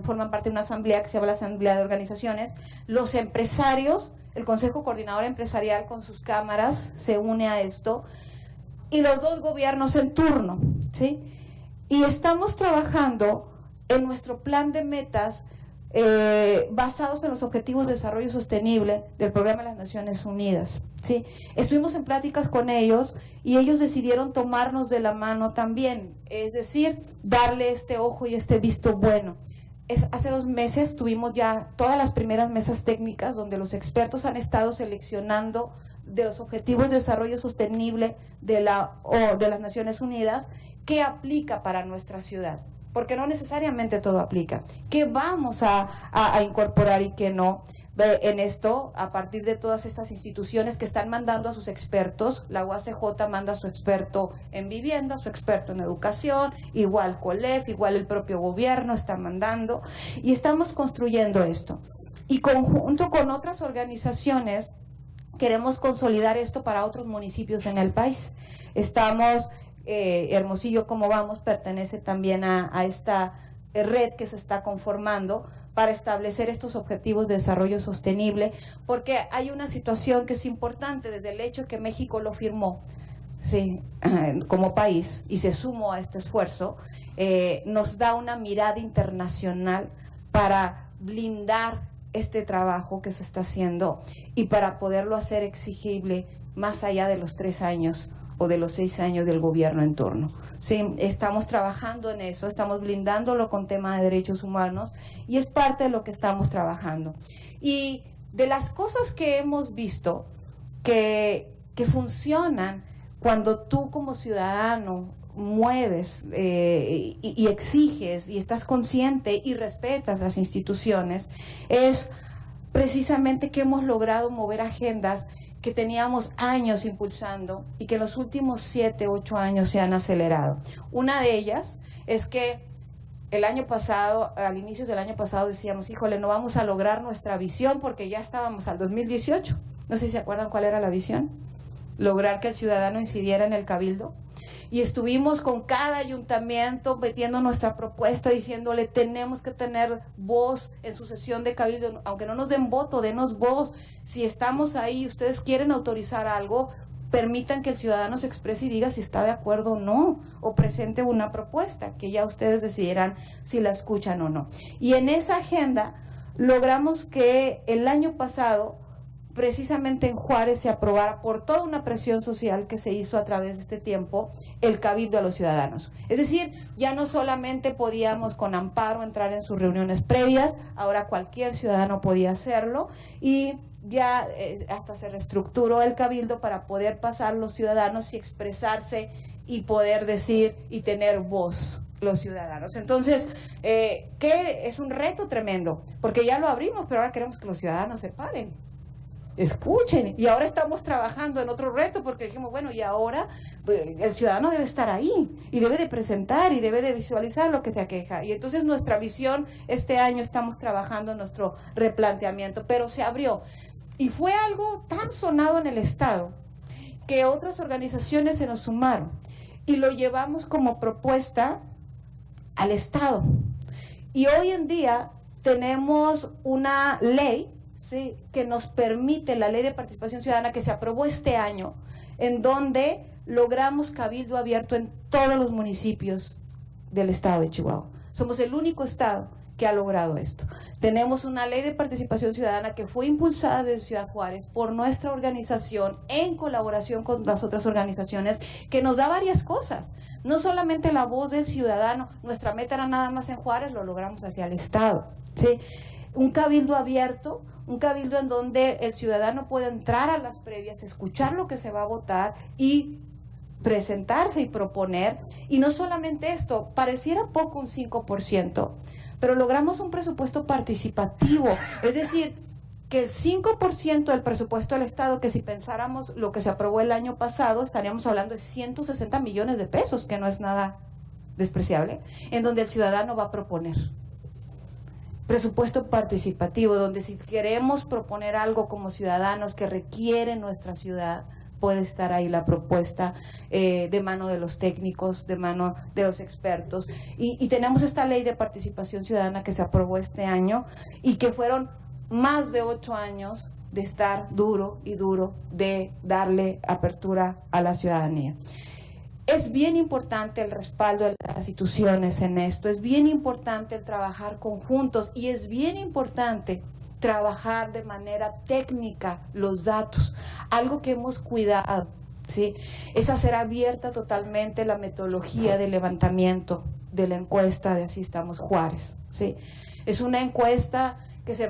forman parte de una asamblea que se llama la Asamblea de Organizaciones, los empresarios, el Consejo Coordinador Empresarial con sus cámaras se une a esto, y los 2 gobiernos en turno, ¿sí? Y estamos trabajando en nuestro plan de metas basados en los Objetivos de Desarrollo Sostenible del Programa de las Naciones Unidas, ¿sí? Estuvimos en pláticas con ellos y ellos decidieron tomarnos de la mano también, es decir, darle este ojo y este visto bueno. Hace 2 meses tuvimos ya todas las primeras mesas técnicas donde los expertos han estado seleccionando de los Objetivos de Desarrollo Sostenible de las Naciones Unidas qué aplica para nuestra ciudad, porque no necesariamente todo aplica, qué vamos a incorporar y qué no. en esto, a partir de todas estas instituciones que están mandando a sus expertos. La UACJ manda a su experto en vivienda, su experto en educación, igual COLEF, igual el propio gobierno está mandando, y estamos construyendo esto. Y conjunto con otras organizaciones queremos consolidar esto para otros municipios en el país. Estamos, Hermosillo Cómo Vamos pertenece también a esta red que se está conformando para establecer estos objetivos de desarrollo sostenible, porque hay una situación que es importante desde el hecho que México lo firmó, sí, como país, y se sumó a este esfuerzo, nos da una mirada internacional para blindar este trabajo que se está haciendo y para poderlo hacer exigible más allá de los 3 años o de los 6 años del gobierno en turno. Sí, estamos trabajando en eso, estamos blindándolo con tema de derechos humanos y es parte de lo que estamos trabajando. Y de las cosas que hemos visto que funcionan cuando tú como ciudadano mueves y exiges y estás consciente y respetas las instituciones, es precisamente que hemos logrado mover agendas que teníamos años impulsando y que en los últimos 7, 8 años se han acelerado. Una de ellas es que el año pasado, al inicio del año pasado decíamos, híjole, no vamos a lograr nuestra visión porque ya estábamos al 2018. No sé si se acuerdan cuál era la visión. Lograr que el ciudadano incidiera en el cabildo. Y estuvimos con cada ayuntamiento metiendo nuestra propuesta, diciéndole tenemos que tener voz en su sesión de cabildo, aunque no nos den voto, denos voz. Si estamos ahí, ustedes quieren autorizar algo, permitan que el ciudadano se exprese y diga si está de acuerdo o no, o presente una propuesta, que ya ustedes decidirán si la escuchan o no. Y en esa agenda logramos que el año pasado, precisamente en Juárez, se aprobara por toda una presión social que se hizo a través de este tiempo el cabildo a los ciudadanos. Es decir, ya no solamente podíamos con amparo entrar en sus reuniones previas, ahora cualquier ciudadano podía hacerlo y ya hasta se reestructuró el cabildo para poder pasar los ciudadanos y expresarse y poder decir y tener voz los ciudadanos. Entonces, que es un reto tremendo, porque ya lo abrimos, pero ahora queremos que los ciudadanos se paren. Escuchen, y ahora estamos trabajando en otro reto porque dijimos, bueno, y ahora pues, el ciudadano debe estar ahí y debe de presentar y debe de visualizar lo que se aqueja. Y entonces nuestra visión, este año estamos trabajando en nuestro replanteamiento, pero se abrió. Y fue algo tan sonado en el Estado que otras organizaciones se nos sumaron y lo llevamos como propuesta al Estado. Y hoy en día tenemos una ley, ¿sí?, que nos permite, la Ley de Participación Ciudadana que se aprobó este año, en donde logramos cabildo abierto en todos los municipios del estado de Chihuahua. Somos el único estado que ha logrado esto. Tenemos una Ley de Participación Ciudadana que fue impulsada desde Ciudad Juárez por nuestra organización en colaboración con las otras organizaciones, que nos da varias cosas. No solamente la voz del ciudadano, nuestra meta era nada más en Juárez, lo logramos hacia el estado, ¿sí? Un cabildo abierto, un cabildo en donde el ciudadano puede entrar a las previas, escuchar lo que se va a votar y presentarse y proponer. Y no solamente esto, pareciera poco un 5%, pero logramos un presupuesto participativo, es decir, que el 5% del presupuesto del Estado, que si pensáramos lo que se aprobó el año pasado, estaríamos hablando de 160 millones de pesos, que no es nada despreciable, en donde el ciudadano va a proponer. Presupuesto participativo, donde si queremos proponer algo como ciudadanos que requiere nuestra ciudad, puede estar ahí la propuesta de mano de los técnicos, de mano de los expertos. Y tenemos esta Ley de Participación Ciudadana que se aprobó este año y que fueron más de 8 años de estar duro y duro, de darle apertura a la ciudadanía. Es bien importante el respaldo de las instituciones en esto, es bien importante el trabajar conjuntos y es bien importante trabajar de manera técnica los datos, algo que hemos cuidado, ¿sí? Es hacer abierta totalmente la metodología de levantamiento de la encuesta de Así Estamos Juárez, ¿sí? Es una encuesta que se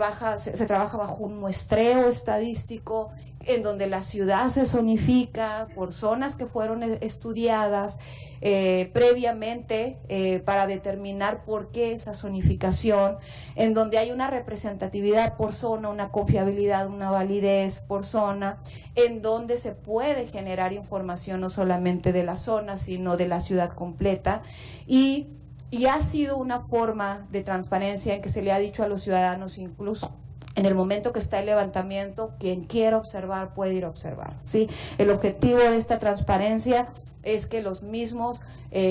trabaja bajo un muestreo estadístico, en donde la ciudad se zonifica por zonas que fueron estudiadas previamente para determinar por qué esa zonificación, en donde hay una representatividad por zona, una confiabilidad, una validez por zona, en donde se puede generar información no solamente de la zona, sino de la ciudad completa, y ha sido una forma de transparencia en que se le ha dicho a los ciudadanos, incluso en el momento que está el levantamiento, quien quiera observar puede ir a observar, ¿sí? El objetivo de esta transparencia es que los mismos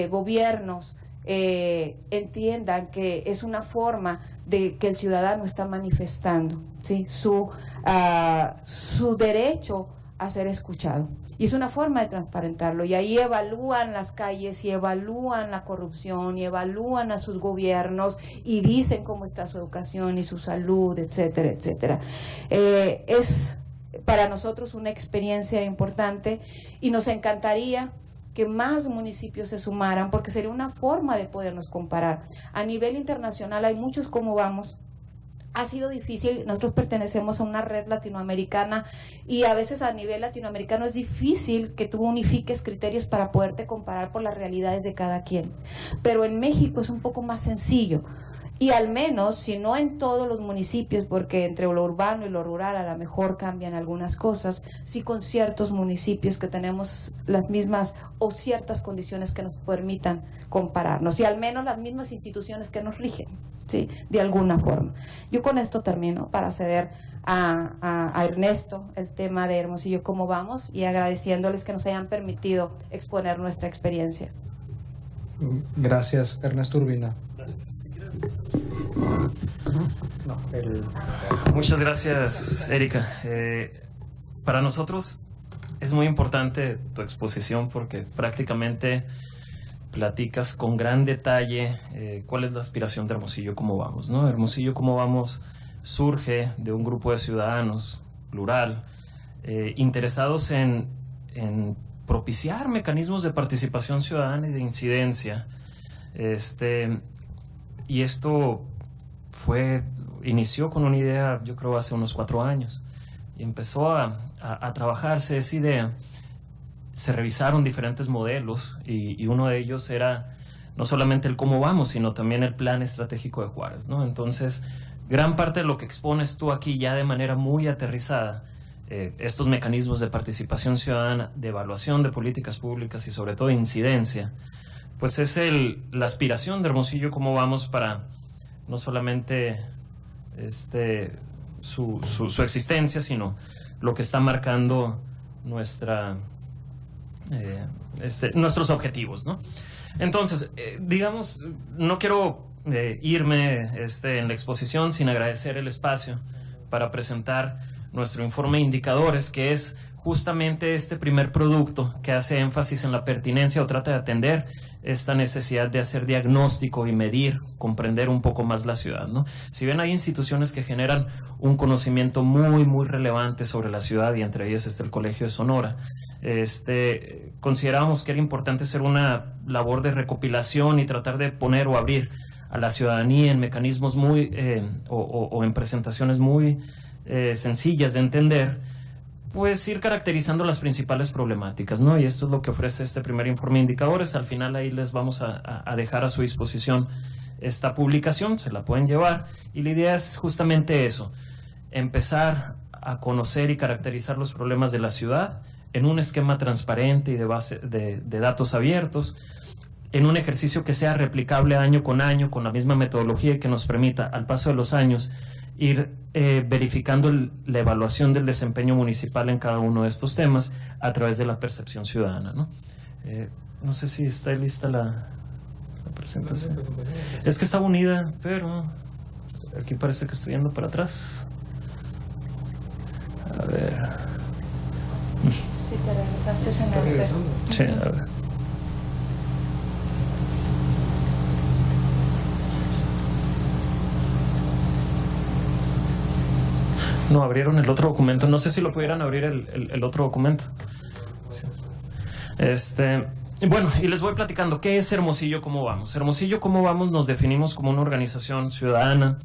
gobiernos entiendan que es una forma de que el ciudadano está manifestando, ¿sí? Su derecho a ser escuchado. Y es una forma de transparentarlo. Y ahí evalúan las calles y evalúan la corrupción y evalúan a sus gobiernos y dicen cómo está su educación y su salud, etcétera, etcétera. Es para nosotros una experiencia importante y nos encantaría que más municipios se sumaran, porque sería una forma de podernos comparar. A nivel internacional hay muchos cómo vamos. Ha sido difícil, nosotros pertenecemos a una red latinoamericana y a veces a nivel latinoamericano es difícil que tú unifiques criterios para poderte comparar por las realidades de cada quien. Pero en México es un poco más sencillo. Y al menos, si no en todos los municipios, porque entre lo urbano y lo rural a lo mejor cambian algunas cosas, sí con ciertos municipios que tenemos las mismas o ciertas condiciones que nos permitan compararnos, y al menos las mismas instituciones que nos rigen, ¿sí? De alguna forma. Yo con esto termino para ceder a Ernesto el tema de Hermosillo cómo vamos, y agradeciéndoles que nos hayan permitido exponer nuestra experiencia. Gracias, Ernesto Urbina. Gracias. Muchas gracias, Erika. Para nosotros es muy importante tu exposición porque prácticamente platicas con gran detalle cuál es la aspiración de Hermosillo cómo vamos, ¿no? Hermosillo cómo vamos surge de un grupo de ciudadanos plural interesados en propiciar mecanismos de participación ciudadana y de incidencia. Y esto inició con una idea, yo creo, hace unos 4 años. Y empezó a trabajarse esa idea. Se revisaron diferentes modelos y uno de ellos era no solamente el cómo vamos, sino también el plan estratégico de Juárez, ¿no? Entonces, gran parte de lo que expones tú aquí ya de manera muy aterrizada, estos mecanismos de participación ciudadana, de evaluación de políticas públicas y sobre todo incidencia, pues es la aspiración de Hermosillo cómo vamos para no solamente su existencia, sino lo que está marcando nuestros objetivos, ¿no? Entonces, digamos, no quiero irme en la exposición sin agradecer el espacio para presentar nuestro informe de indicadores, que es justamente este primer producto que hace énfasis en la pertinencia o trata de atender esta necesidad de hacer diagnóstico y medir, comprender un poco más la ciudad, ¿no? Si bien hay instituciones que generan un conocimiento muy, muy relevante sobre la ciudad, y entre ellas está el Colegio de Sonora, considerábamos que era importante hacer una labor de recopilación y tratar de poner o abrir a la ciudadanía en mecanismos muy o en presentaciones muy sencillas de entender, pues ir caracterizando las principales problemáticas, ¿no? Y esto es lo que ofrece este primer informe de indicadores. Al final ahí les vamos a dejar a su disposición esta publicación, se la pueden llevar, y la idea es justamente eso, empezar a conocer y caracterizar los problemas de la ciudad en un esquema transparente y de base de datos abiertos, en un ejercicio que sea replicable año, con la misma metodología y que nos permita, al paso de los años, ir verificando la evaluación del desempeño municipal en cada uno de estos temas a través de la percepción ciudadana, ¿no? No sé si está lista la presentación. Es que estaba unida, pero aquí parece que estoy yendo para atrás. A ver. Si te regresaste en el C. Sí, a ver. No, abrieron el otro documento. No sé si lo pudieran abrir el otro documento. Sí. Bueno, y les voy platicando qué es Hermosillo cómo vamos. Hermosillo cómo vamos nos definimos como una organización ciudadana,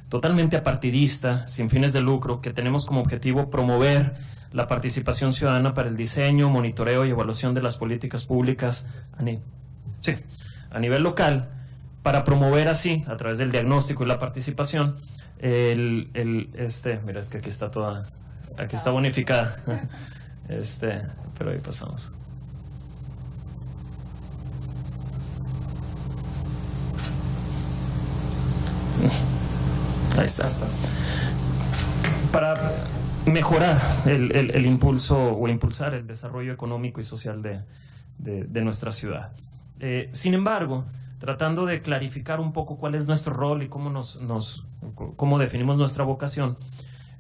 totalmente apartidista, sin fines de lucro, que tenemos como objetivo promover la participación ciudadana para el diseño, monitoreo y evaluación de las políticas públicas a nivel local, para promover así, a través del diagnóstico y la participación, mira, es que aquí está toda, aquí está bonificada, pero ahí pasamos. Ahí está. Para mejorar el impulso o impulsar el desarrollo económico y social de nuestra ciudad. Sin embargo, tratando de clarificar un poco cuál es nuestro rol y cómo definimos nuestra vocación,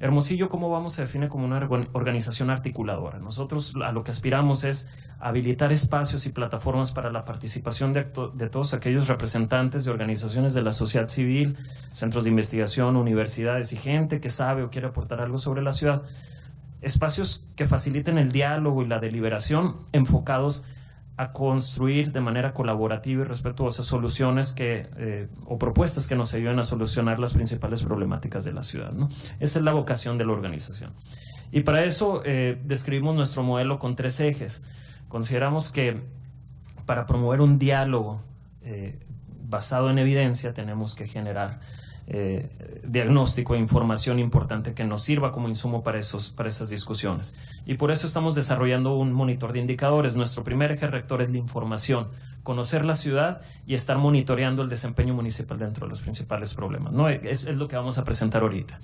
Hermosillo Cómo Vamos se define como una organización articuladora. Nosotros a lo que aspiramos es habilitar espacios y plataformas para la participación de todos aquellos representantes de organizaciones de la sociedad civil, centros de investigación, universidades y gente que sabe o quiere aportar algo sobre la ciudad. Espacios que faciliten el diálogo y la deliberación enfocados a construir de manera colaborativa y respetuosa soluciones o propuestas que nos ayuden a solucionar las principales problemáticas de la ciudad, ¿no? Esa es la vocación de la organización. Y para eso describimos nuestro modelo con 3 ejes. Consideramos que para promover un diálogo basado en evidencia tenemos que generar diagnóstico e información importante que nos sirva como insumo para esas discusiones. Y por eso estamos desarrollando un monitor de indicadores. Nuestro primer eje rector es la información, conocer la ciudad y estar monitoreando el desempeño municipal dentro de los principales problemas, ¿no? Es lo que vamos a presentar ahorita.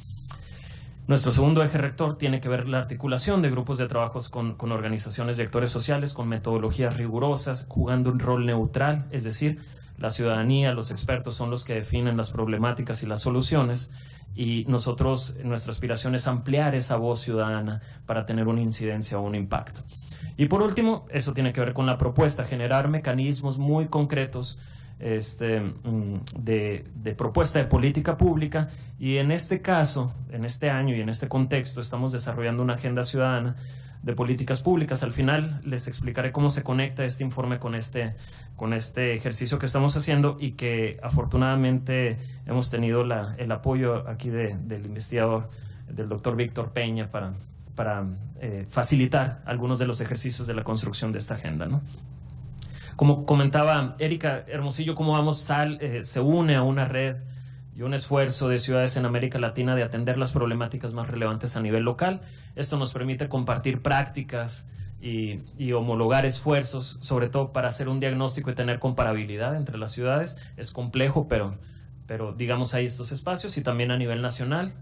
Nuestro segundo eje rector tiene que ver la articulación de grupos de trabajos con organizaciones de actores sociales, con metodologías rigurosas, jugando un rol neutral, es decir, la ciudadanía, los expertos son los que definen las problemáticas y las soluciones, y nuestra aspiración es ampliar esa voz ciudadana para tener una incidencia o un impacto. Y por último, eso tiene que ver con la propuesta, generar mecanismos muy concretos de propuesta de política pública, y en este caso, en este año y en este contexto, estamos desarrollando una agenda ciudadana de políticas públicas. Al final les explicaré cómo se conecta este informe con este ejercicio que estamos haciendo, y que afortunadamente hemos tenido el apoyo aquí del investigador, del doctor Víctor Peña, para facilitar algunos de los ejercicios de la construcción de esta agenda, ¿no? Como comentaba Erika, Hermosillo Cómo Vamos se une a una red y un esfuerzo de ciudades en América Latina de atender las problemáticas más relevantes a nivel local. Esto nos permite compartir prácticas y homologar esfuerzos, sobre todo para hacer un diagnóstico y tener comparabilidad entre las ciudades. Es complejo, pero digamos hay estos espacios, y también a nivel nacional.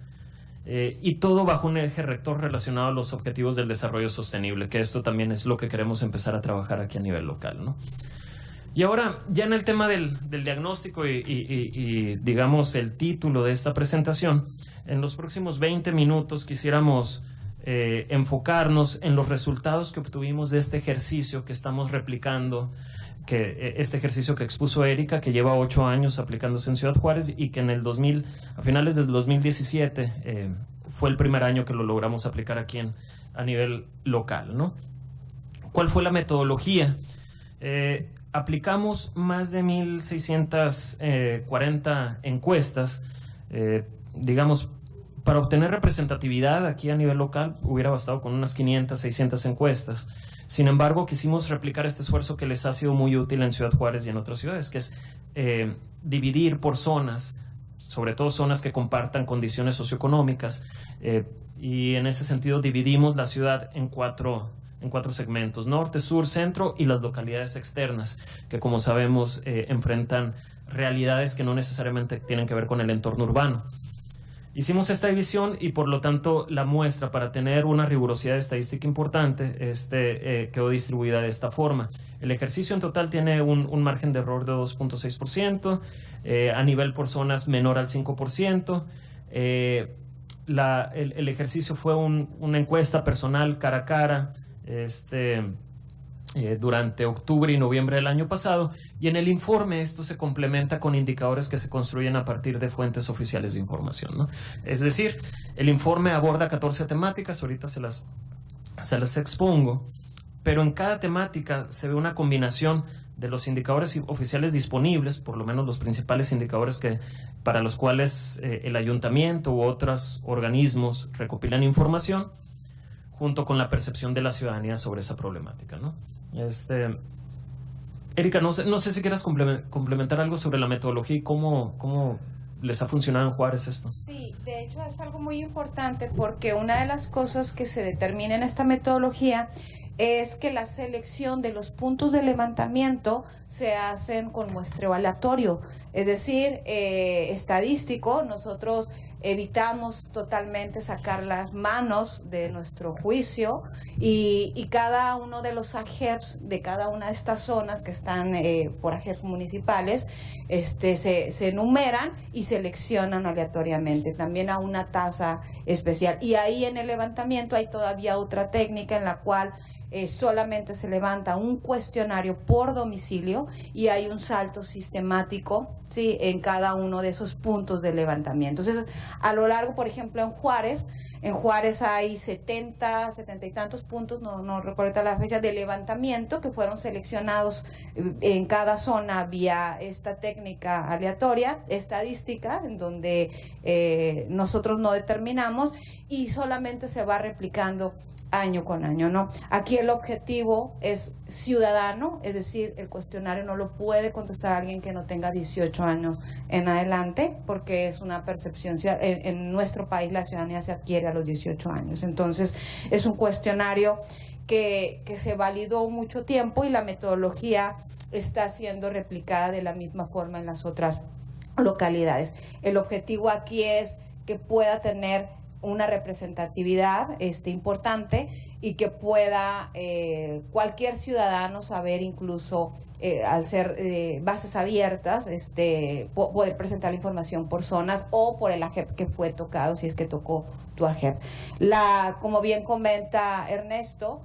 Y todo bajo un eje rector relacionado a los objetivos del desarrollo sostenible, que esto también es lo que queremos empezar a trabajar aquí a nivel local, ¿no? Y ahora, ya en el tema del diagnóstico y digamos el título de esta presentación, en los próximos 20 minutos quisiéramos enfocarnos en los resultados que obtuvimos de este ejercicio que estamos replicando, este ejercicio que expuso Erika, que lleva 8 años aplicándose en Ciudad Juárez, y que a finales del 2017 fue el primer año que lo logramos aplicar aquí a nivel local, ¿no? ¿Cuál fue la metodología? Aplicamos más de 1.640 encuestas, digamos, para obtener representatividad aquí a nivel local hubiera bastado con unas 500, 600 encuestas. Sin embargo, quisimos replicar este esfuerzo que les ha sido muy útil en Ciudad Juárez y en otras ciudades, que es dividir por zonas, sobre todo zonas que compartan condiciones socioeconómicas, y en ese sentido dividimos la ciudad en cuatro segmentos: norte, sur, centro y las localidades externas, que como sabemos enfrentan realidades que no necesariamente tienen que ver con el entorno urbano. Hicimos esta división y por lo tanto la muestra, para tener una rigurosidad estadística importante, quedó distribuida de esta forma. El ejercicio en total tiene un margen de error de 2.6%, a nivel por zonas menor al 5%. El ejercicio fue una encuesta personal cara a cara, durante octubre y noviembre del año pasado, y en el informe esto se complementa con indicadores que se construyen a partir de fuentes oficiales de información, ¿no? Es decir, el informe aborda 14 temáticas, ahorita se las expongo, pero en cada temática se ve una combinación de los indicadores oficiales disponibles, por lo menos los principales indicadores para los cuales el ayuntamiento u otros organismos recopilan información, junto con la percepción de la ciudadanía sobre esa problemática, ¿no? Erika, no sé si quieras complementar algo sobre la metodología y cómo les ha funcionado en Juárez esto. Sí, de hecho es algo muy importante porque una de las cosas que se determina en esta metodología es que la selección de los puntos de levantamiento se hacen con muestreo aleatorio, es decir, estadístico. Nosotros evitamos totalmente sacar las manos de nuestro juicio y cada uno de los AGEPs de cada una de estas zonas que están por AGEPs municipales se enumeran y seleccionan aleatoriamente, también a una tasa especial. Y ahí en el levantamiento hay todavía otra técnica en la cual solamente se levanta un cuestionario por domicilio y hay un salto sistemático, ¿sí?, en cada uno de esos puntos de levantamiento. Entonces, a lo largo, por ejemplo, en Juárez hay 70 y tantos puntos, no recuerdo la fecha, de levantamiento que fueron seleccionados en cada zona vía esta técnica aleatoria, estadística, en donde nosotros no determinamos y solamente se va replicando año con año, ¿no? Aquí el objetivo es ciudadano, es decir, el cuestionario no lo puede contestar alguien que no tenga 18 años en adelante, porque es una percepción, en nuestro país la ciudadanía se adquiere a los 18 años, entonces es un cuestionario que se validó mucho tiempo y la metodología está siendo replicada de la misma forma en las otras localidades. El objetivo aquí es que pueda tener una representatividad importante y que pueda cualquier ciudadano saber, incluso al ser bases abiertas, poder presentar la información por zonas o por el AGEP que fue tocado, si es que tocó tu AGEP. Como bien comenta Ernesto,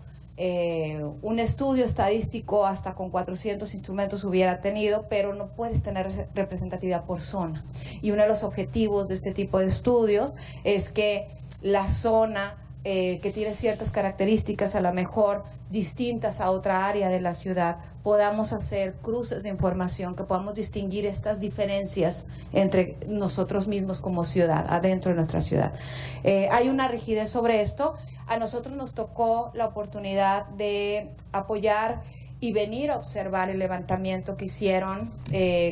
un estudio estadístico hasta con 400 instrumentos hubiera tenido, pero no puedes tener representatividad por zona. Y uno de los objetivos de este tipo de estudios es que la zona que tiene ciertas características a lo mejor distintas a otra área de la ciudad, podamos hacer cruces de información, que podamos distinguir estas diferencias entre nosotros mismos como ciudad, adentro de nuestra ciudad. Hay una rigidez sobre esto. A nosotros nos tocó la oportunidad de apoyar y venir a observar el levantamiento que hicieron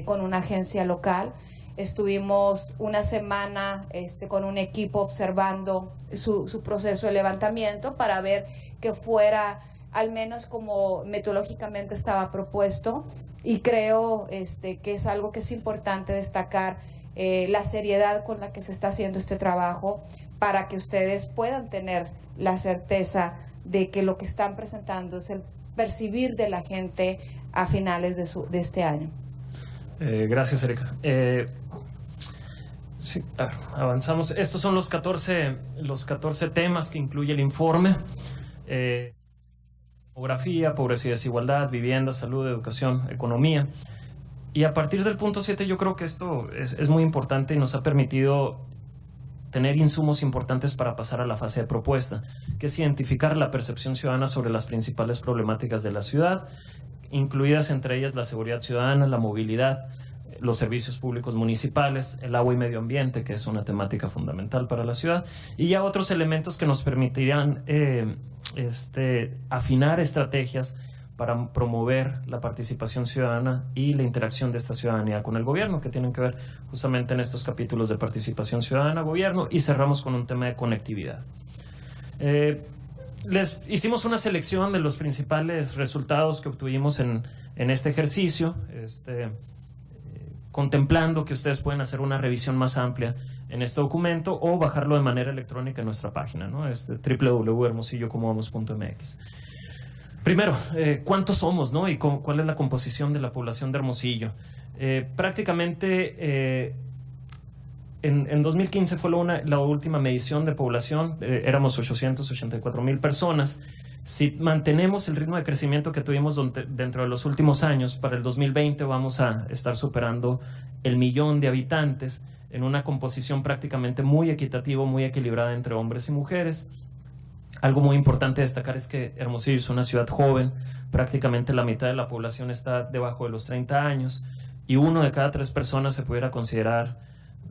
con una agencia local. Estuvimos una semana con un equipo observando su proceso de levantamiento para ver que fuera al menos como metodológicamente estaba propuesto, y creo que es algo que es importante destacar, la seriedad con la que se está haciendo este trabajo, para que ustedes puedan tener la certeza de que lo que están presentando es el percibir de la gente a finales de este año. Gracias, Erika. Sí, avanzamos. Estos son los 14 temas que incluye el informe. Demografía, pobreza y desigualdad, vivienda, salud, educación, economía. Y a partir del punto 7 yo creo que esto es muy importante y nos ha permitido tener insumos importantes para pasar a la fase de propuesta, que es identificar la percepción ciudadana sobre las principales problemáticas de la ciudad, incluidas entre ellas la seguridad ciudadana, la movilidad, los servicios públicos municipales, el agua y medio ambiente, que es una temática fundamental para la ciudad, y ya otros elementos que nos permitirán afinar estrategias para promover la participación ciudadana y la interacción de esta ciudadanía con el gobierno, que tienen que ver justamente en estos capítulos de participación ciudadana, gobierno, y cerramos con un tema de conectividad. Les hicimos una selección de los principales resultados que obtuvimos en este ejercicio, contemplando que ustedes pueden hacer una revisión más amplia en este documento o bajarlo de manera electrónica en nuestra página, ¿no? www.hermosillocomovamos.mx. Primero, ¿cuántos somos, no? Y ¿cuál es la composición de la población de Hermosillo? Prácticamente en 2015 fue la última medición de población, éramos 884,000 personas. Si mantenemos el ritmo de crecimiento que tuvimos dentro de los últimos años, para el 2020 vamos a estar superando el 1,000,000 de habitantes en una composición prácticamente muy equitativa, muy equilibrada entre hombres y mujeres. Algo muy importante destacar es que Hermosillo es una ciudad joven, prácticamente la mitad de la población está debajo de los 30 años y 1 de cada 3 personas se pudiera considerar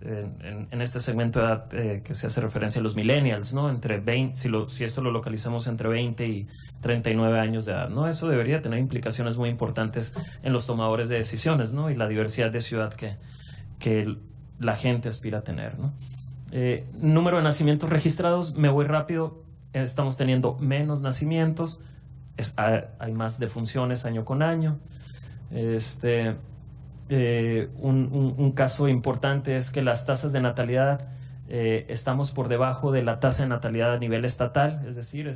en este segmento de edad que se hace referencia a los millennials, ¿no? Entre 20, si esto lo localizamos entre 20 y 39 años de edad, ¿no? Eso debería tener implicaciones muy importantes en los tomadores de decisiones, ¿no? Y la diversidad de ciudad que la gente aspira a tener, ¿no? Número de nacimientos registrados, me voy rápido, estamos teniendo menos nacimientos, hay más defunciones año con año. Un caso importante es que las tasas de natalidad, estamos por debajo de la tasa de natalidad a nivel estatal, es decir,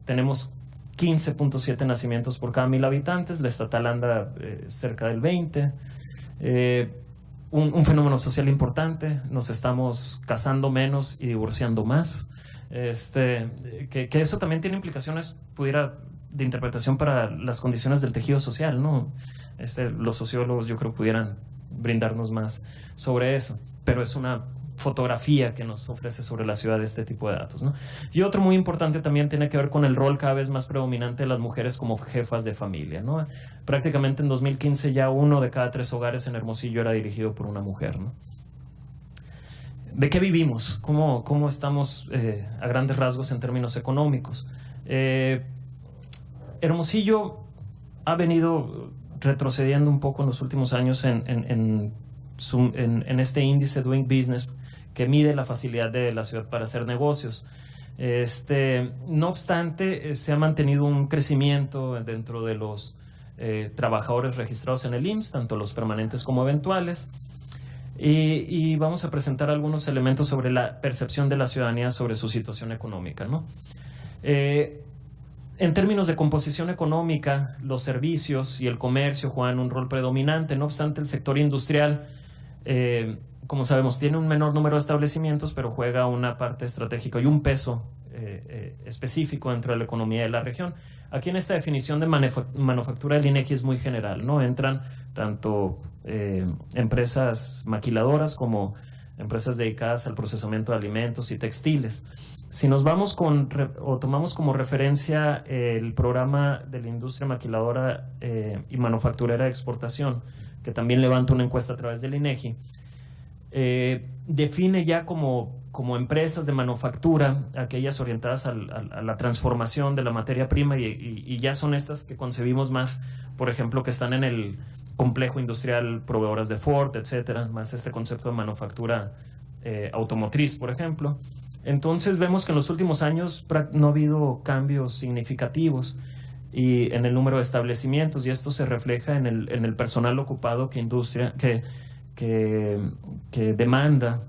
tenemos 15.7 nacimientos por cada 1,000 habitantes, la estatal anda cerca del 20. Un fenómeno social importante, nos estamos casando menos y divorciando más, que eso también tiene implicaciones de interpretación para las condiciones del tejido social, ¿no? Los sociólogos yo creo pudieran brindarnos más sobre eso, pero es una fotografía que nos ofrece sobre la ciudad este tipo de datos, ¿no? Y otro muy importante también tiene que ver con el rol cada vez más predominante de las mujeres como jefas de familia, ¿no? Prácticamente en 2015 ya 1 de cada 3 hogares en Hermosillo era dirigido por una mujer, ¿no? ¿De qué vivimos? ¿Cómo estamos a grandes rasgos en términos económicos? Hermosillo ha venido retrocediendo un poco en los últimos años en este índice Doing Business que mide la facilidad de la ciudad para hacer negocios. No obstante, se ha mantenido un crecimiento dentro de los trabajadores registrados en el IMSS, tanto los permanentes como eventuales. Y vamos a presentar algunos elementos sobre la percepción de la ciudadanía sobre su situación económica, ¿no? En términos de composición económica, los servicios y el comercio juegan un rol predominante. No obstante, el sector industrial, como sabemos, tiene un menor número de establecimientos, pero juega una parte estratégica y un peso específico dentro de la economía de la región. Aquí en esta definición de manufactura del INEGI es muy general, ¿no? Entran tanto empresas maquiladoras como empresas dedicadas al procesamiento de alimentos y textiles. Si nos vamos tomamos como referencia el programa de la industria maquiladora y manufacturera de exportación, que también levanta una encuesta a través del INEGI, define ya como empresas de manufactura aquellas orientadas a la transformación de la materia prima y ya son estas que concebimos más, por ejemplo, que están en el complejo industrial, proveedoras de Ford, etcétera, más este concepto de manufactura automotriz, por ejemplo. Entonces vemos que en los últimos años no ha habido cambios significativos en el número de establecimientos, y esto se refleja en el personal ocupado que demanda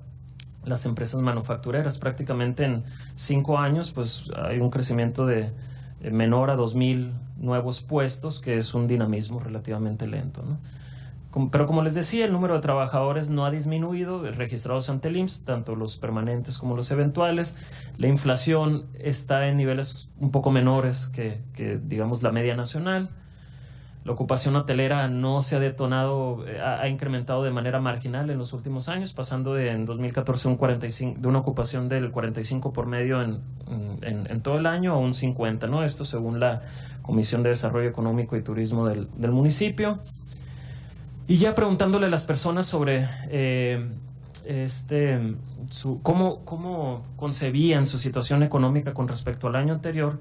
las empresas manufactureras. Prácticamente en 5 años pues hay un crecimiento de menor a 2,000 nuevos puestos, que es un dinamismo relativamente lento, ¿no? Pero como les decía, el número de trabajadores no ha disminuido, registrados ante el IMSS, tanto los permanentes como los eventuales. La inflación está en niveles un poco menores que digamos, la media nacional. La ocupación hotelera no se ha detonado, ha incrementado de manera marginal en los últimos años, pasando en 2014 de una ocupación del 45 por medio en todo el año a un 50, ¿no? Esto según la Comisión de Desarrollo Económico y Turismo del municipio. Y ya preguntándole a las personas sobre cómo concebían su situación económica con respecto al año anterior,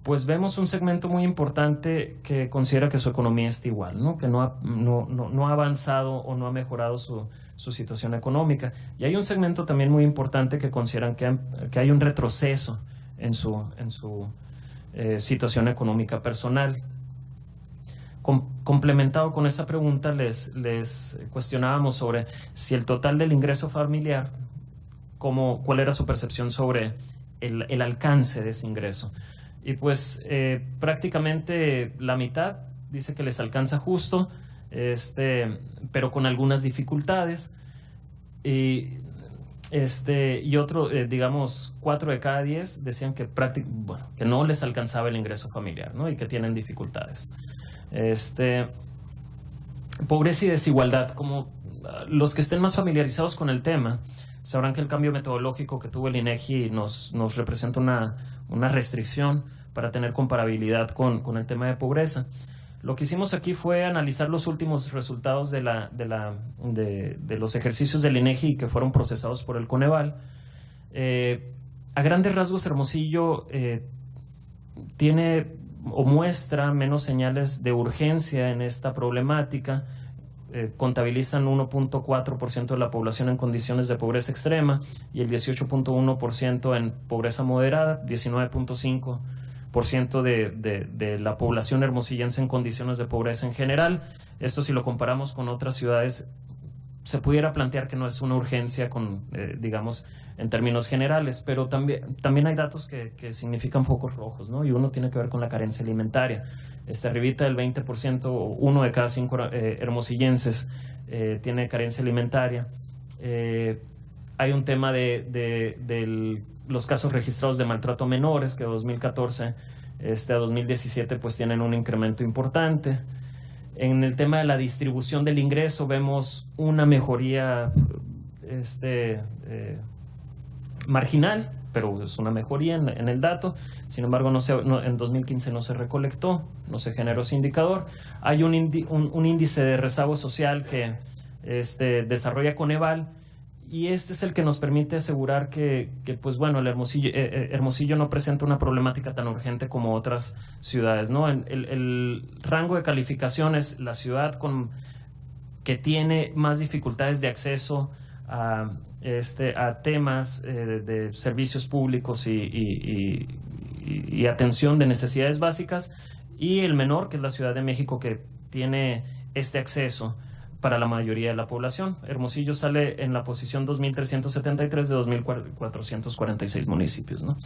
pues vemos un segmento muy importante que considera que su economía está igual, ¿no? Que no ha avanzado o no ha mejorado su situación económica. Y hay un segmento también muy importante que consideran que hay un retroceso en su situación económica personal. Complementado con esa pregunta, les cuestionábamos sobre si el total del ingreso familiar, cuál era su percepción sobre el alcance de ese ingreso. Y pues prácticamente la mitad dice que les alcanza justo, pero con algunas dificultades. Y otro, digamos, 4 de cada 10 decían que no les alcanzaba el ingreso familiar, ¿no? Y que tienen dificultades. Pobreza y desigualdad. Como los que estén más familiarizados con el tema sabrán que el cambio metodológico que tuvo el INEGI nos representa una restricción para tener comparabilidad con el tema de pobreza. Lo que hicimos aquí fue analizar los últimos resultados de los ejercicios del INEGI que fueron procesados por el Coneval. A grandes rasgos, Hermosillo tiene o muestra menos señales de urgencia en esta problemática. Contabilizan 1.4% de la población en condiciones de pobreza extrema y el 18.1% en pobreza moderada, 19.5% de la población hermosillense en condiciones de pobreza en general. Esto, si lo comparamos con otras ciudades, se pudiera plantear que no es una urgencia digamos, en términos generales, pero también hay datos que significan focos rojos, ¿no? Y uno tiene que ver con la carencia alimentaria. Arribita del 20%, uno de cada 5 hermosillenses tiene carencia alimentaria. Hay un tema de los casos registrados de maltrato a menores, que de 2014 a 2017 pues tienen un incremento importante. En el tema de la distribución del ingreso vemos una mejoría marginal, pero es una mejoría en el dato. Sin embargo, en 2015 no se recolectó, no se generó ese indicador. Hay un índice de rezago social que desarrolla Coneval, y este es el que nos permite asegurar que pues bueno, el Hermosillo no presenta una problemática tan urgente como otras ciudades, ¿no? El rango de calificación es la ciudad que tiene más dificultades de acceso a temas de servicios públicos y atención de necesidades básicas, y el menor, que es la Ciudad de México, que tiene este acceso para la mayoría de la población. Hermosillo sale en la posición 2.373 de 2.446 municipios, ¿no?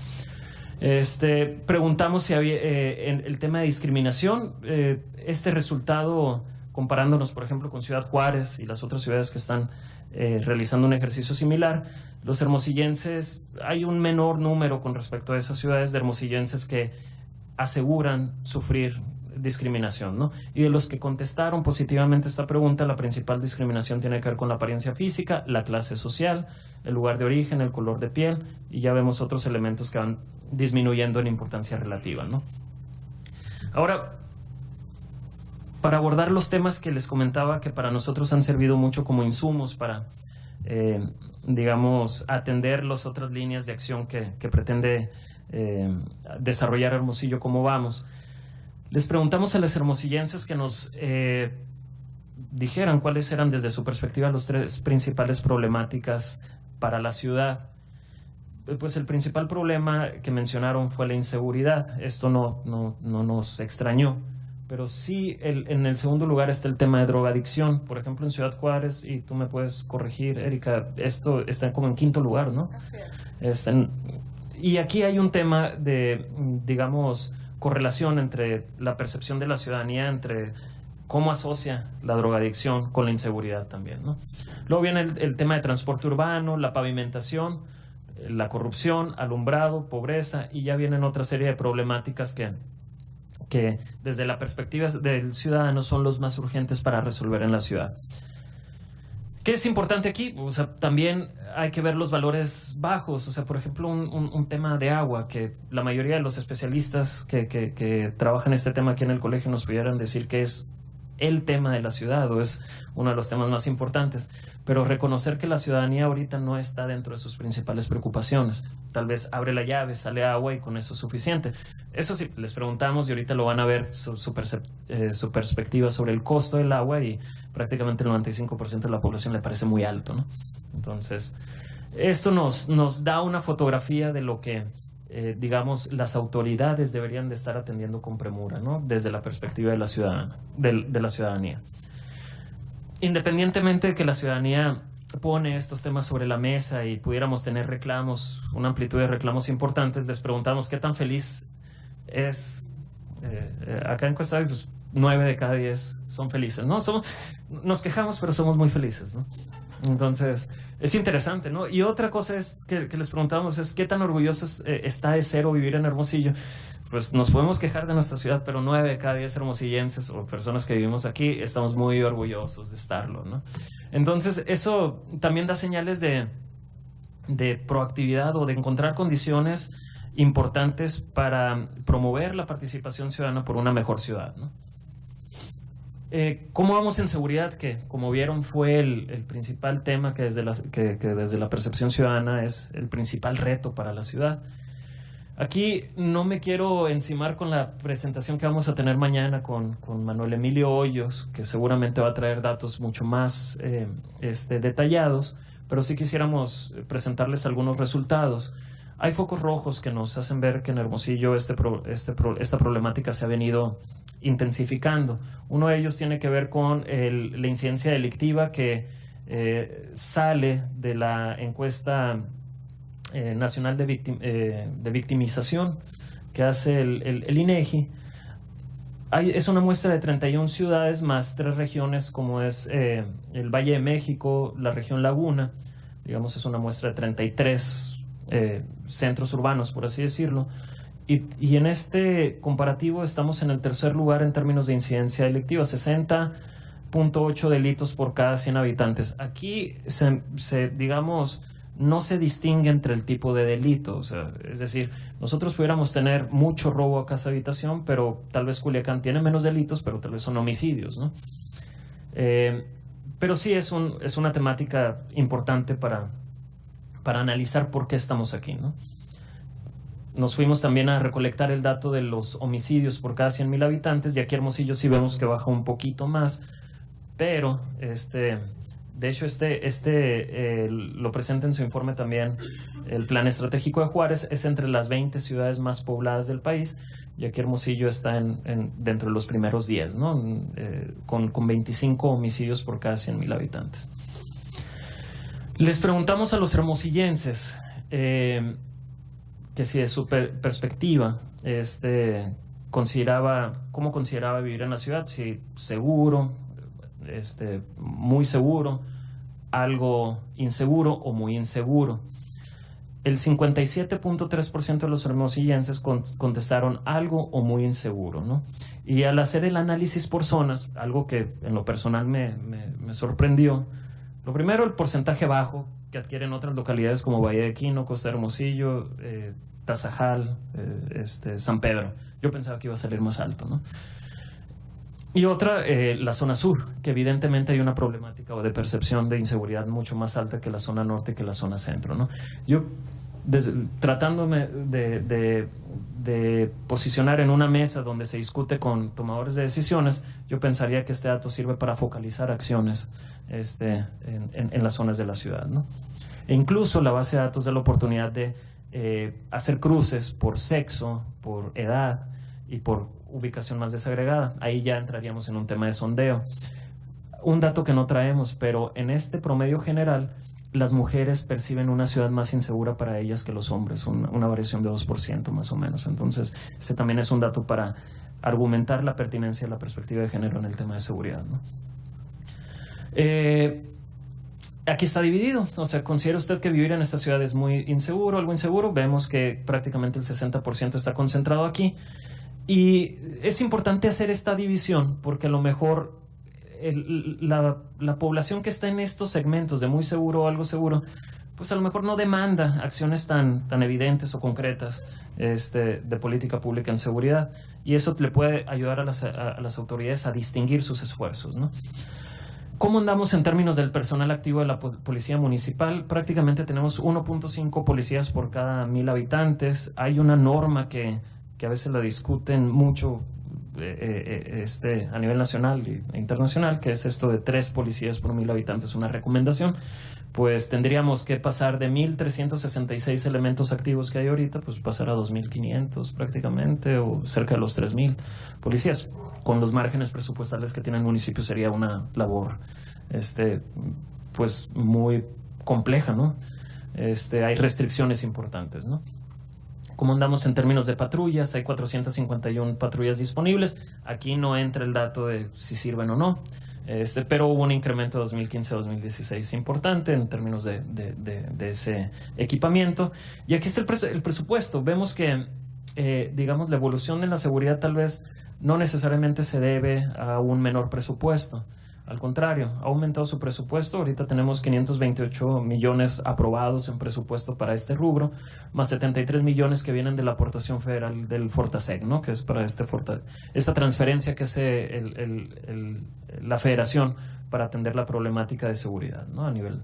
Preguntamos si había en el tema de discriminación, este resultado, comparándonos por ejemplo con Ciudad Juárez y las otras ciudades que están realizando un ejercicio similar, los hermosillenses, hay un menor número con respecto a esas ciudades de hermosillenses que aseguran sufrir discriminación, ¿no? Y de los que contestaron positivamente esta pregunta, la principal discriminación tiene que ver con la apariencia física, la clase social, el lugar de origen, el color de piel, y ya vemos otros elementos que van disminuyendo en importancia relativa, ¿no? Ahora, para abordar los temas que les comentaba, que para nosotros han servido mucho como insumos para, digamos, atender las otras líneas de acción que pretende desarrollar Hermosillo Cómo Vamos, les preguntamos a los hermosillenses que nos dijeran cuáles eran desde su perspectiva los 3 principales problemáticas para la ciudad. Pues el principal problema que mencionaron fue la inseguridad. Esto no nos extrañó, pero sí en el segundo lugar está el tema de drogadicción. Por ejemplo, en Ciudad Juárez, y tú me puedes corregir, Erika, esto está como en 5º lugar, ¿no? Así es. Y aquí hay un tema de, digamos, correlación entre la percepción de la ciudadanía, entre cómo asocia la drogadicción con la inseguridad también, ¿no? Luego viene el tema de transporte urbano, la pavimentación, la corrupción, alumbrado, pobreza, y ya vienen otra serie de problemáticas que desde la perspectiva del ciudadano son los más urgentes para resolver en la ciudad. ¿Qué es importante aquí? O sea, también hay que ver los valores bajos. O sea, por ejemplo, un tema de agua, que la mayoría de los especialistas que trabajan este tema aquí en el colegio nos pudieran decir que es el tema de la ciudad o es uno de los temas más importantes, pero reconocer que la ciudadanía ahorita no está dentro de sus principales preocupaciones. Tal vez abre la llave, sale agua y con eso es suficiente. Eso sí, les preguntamos y ahorita lo van a ver su perspectiva sobre el costo del agua, y prácticamente el 95% de la población le parece muy alto, ¿no? Entonces, esto nos da una fotografía de lo que digamos, las autoridades deberían de estar atendiendo con premura, ¿no? Desde la perspectiva de la ciudadanía. Independientemente de que la ciudadanía pone estos temas sobre la mesa y pudiéramos tener reclamos, una amplitud de reclamos importantes, les preguntamos qué tan feliz es. Acá en Costa Rica, pues 9 de cada 10 son felices, ¿no? Nos quejamos, pero somos muy felices, ¿no? Entonces, es interesante, ¿no? Y otra cosa es que les preguntamos es ¿qué tan orgullosos está de ser o vivir en Hermosillo? Pues nos podemos quejar de nuestra ciudad, pero 9 de cada 10 hermosillenses o personas que vivimos aquí estamos muy orgullosos de estarlo, ¿no? Entonces, eso también da señales de proactividad o de encontrar condiciones importantes para promover la participación ciudadana por una mejor ciudad, ¿no? ¿Cómo vamos en seguridad? Que, como vieron, fue el principal tema que desde la percepción ciudadana es el principal reto para la ciudad. Aquí no me quiero encimar con la presentación que vamos a tener mañana con Manuel Emilio Hoyos, que seguramente va a traer datos mucho más detallados, pero sí quisiéramos presentarles algunos resultados. Hay focos rojos que nos hacen ver que en Hermosillo esta problemática se ha venido intensificando. Uno de ellos tiene que ver con la incidencia delictiva que sale de la encuesta nacional de victimización que hace el INEGI. Es una muestra de 31 ciudades más 3 regiones como es el Valle de México, la región Laguna, digamos es una muestra de 33 centros urbanos, por así decirlo. Y en este comparativo estamos en el tercer lugar en términos de incidencia delictiva, 60.8 delitos por cada 100 habitantes. Aquí, digamos, no se distingue entre el tipo de delito. O sea, es decir, nosotros pudiéramos tener mucho robo a casa-habitación, pero tal vez Culiacán tiene menos delitos, pero tal vez son homicidios, ¿no? Pero sí es una temática importante para analizar por qué estamos aquí, ¿no? Nos fuimos también a recolectar el dato de los homicidios por cada 100,000 habitantes y aquí Hermosillo sí vemos que baja un poquito más, pero de hecho lo presenta en su informe también el Plan Estratégico de Juárez, es entre las 20 ciudades más pobladas del país y aquí Hermosillo está dentro de los primeros 10, ¿no? Con 25 homicidios por cada 100,000 habitantes. Les preguntamos a los hermosillenses que si de su perspectiva cómo consideraba vivir en la ciudad, si seguro, muy seguro, algo inseguro o muy inseguro. El 57.3% de los hermosillenses contestaron algo o muy inseguro, ¿no? Y al hacer el análisis por zonas, algo que en lo personal me sorprendió, lo primero, el porcentaje bajo que adquieren otras localidades como Valle de Quino, Costa Hermosillo, Tazajal, San Pedro. Yo pensaba que iba a salir más alto, ¿no? Y otra, la zona sur, que evidentemente hay una problemática o de percepción de inseguridad mucho más alta que la zona norte, que la zona centro, ¿no? Yo, tratándome de posicionar en una mesa donde se discute con tomadores de decisiones, yo pensaría que este dato sirve para focalizar acciones en las zonas de la ciudad, ¿no? E incluso la base de datos da la oportunidad de hacer cruces por sexo, por edad y por ubicación más desagregada. Ahí ya entraríamos en un tema de sondeo. Un dato que no traemos, pero en este promedio general, las mujeres perciben una ciudad más insegura para ellas que los hombres, una variación de 2% más o menos. Entonces, ese también es un dato para argumentar la pertinencia de la perspectiva de género en el tema de seguridad, ¿no? Aquí está dividido, o sea, ¿considera usted que vivir en esta ciudad es muy inseguro, algo inseguro? Vemos que prácticamente el 60% está concentrado aquí. Y es importante hacer esta división porque a lo mejor la población que está en estos segmentos de muy seguro o algo seguro, pues a lo mejor no demanda acciones tan evidentes o concretas de política pública en seguridad. Y eso le puede ayudar a las autoridades a distinguir sus esfuerzos, ¿no? ¿Cómo andamos en términos del personal activo de la policía municipal? Prácticamente tenemos 1.5 policías por cada 1,000 habitantes. Hay una norma que a veces la discuten mucho a nivel nacional e internacional, que es esto de 3 policías por 1,000 habitantes, una recomendación. Pues tendríamos que pasar de 1,366 elementos activos que hay ahorita, pues pasar a 2,500 prácticamente, o cerca de los 3,000 policías. Con los márgenes presupuestales que tiene el municipio sería una labor pues muy compleja, ¿no? Hay restricciones importantes, ¿no? ¿Cómo andamos en términos de patrullas? Hay 451 patrullas disponibles. Aquí no entra el dato de si sirven o no, pero hubo un incremento de 2015 a 2016 importante en términos de ese equipamiento. Y aquí está el presupuesto. Vemos que, digamos, la evolución de la seguridad tal vez no necesariamente se debe a un menor presupuesto. Al contrario, ha aumentado su presupuesto. Ahorita tenemos 528 millones aprobados en presupuesto para este rubro, más 73 millones que vienen de la aportación federal del Fortaseg, ¿no? Que es para esta transferencia que es la federación para atender la problemática de seguridad, ¿no? a nivel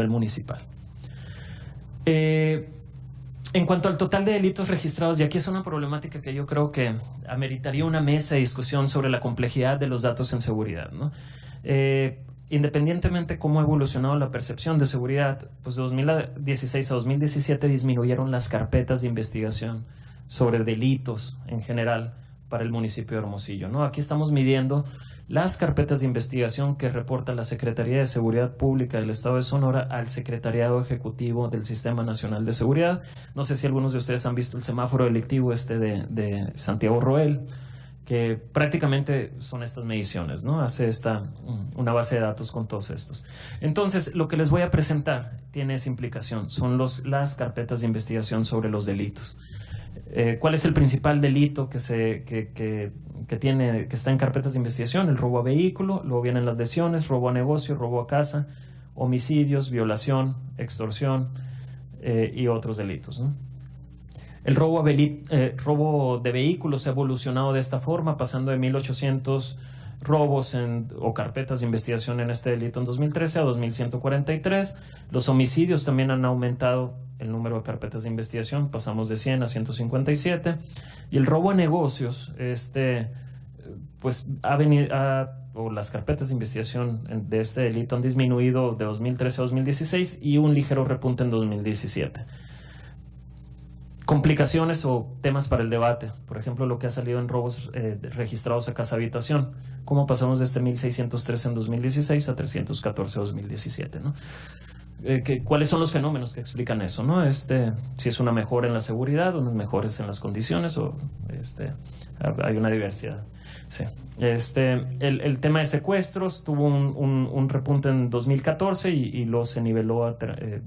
municipal. En cuanto al total de delitos registrados, y aquí es una problemática que yo creo que ameritaría una mesa de discusión sobre la complejidad de los datos en seguridad, ¿no? Independientemente de cómo ha evolucionado la percepción de seguridad, pues de 2016 a 2017 disminuyeron las carpetas de investigación sobre delitos en general para el municipio de Hermosillo, ¿no? Aquí estamos midiendo las carpetas de investigación que reporta la Secretaría de Seguridad Pública del Estado de Sonora al Secretariado Ejecutivo del Sistema Nacional de Seguridad. No sé si algunos de ustedes han visto el semáforo delictivo de Santiago Roel, que prácticamente son estas mediciones, ¿no? Hace una base de datos con todos estos. Entonces, lo que les voy a presentar tiene esa implicación, son las carpetas de investigación sobre los delitos. ¿Cuál es el principal delito que está en carpetas de investigación? El robo a vehículo, luego vienen las lesiones, robo a negocio, robo a casa, homicidios, violación, extorsión y otros delitos, ¿no? El robo de vehículos ha evolucionado de esta forma, pasando de 1.800 robos o carpetas de investigación en este delito en 2013 a 2.143. Los homicidios también han aumentado el número de carpetas de investigación, pasamos de 100 a 157. Y el robo a negocios, pues las carpetas de investigación de este delito han disminuido de 2013 a 2016 y un ligero repunte en 2017. Complicaciones o temas para el debate, por ejemplo, lo que ha salido en robos registrados a casa habitación, cómo pasamos de 1.603 en 2016 a 314 en 2017, ¿no? ¿Cuáles son los fenómenos que explican eso, ¿no? Si es una mejora en la seguridad, unas mejoras en las condiciones, o hay una diversidad. Sí. El tema de secuestros tuvo un repunte en 2014 y luego se niveló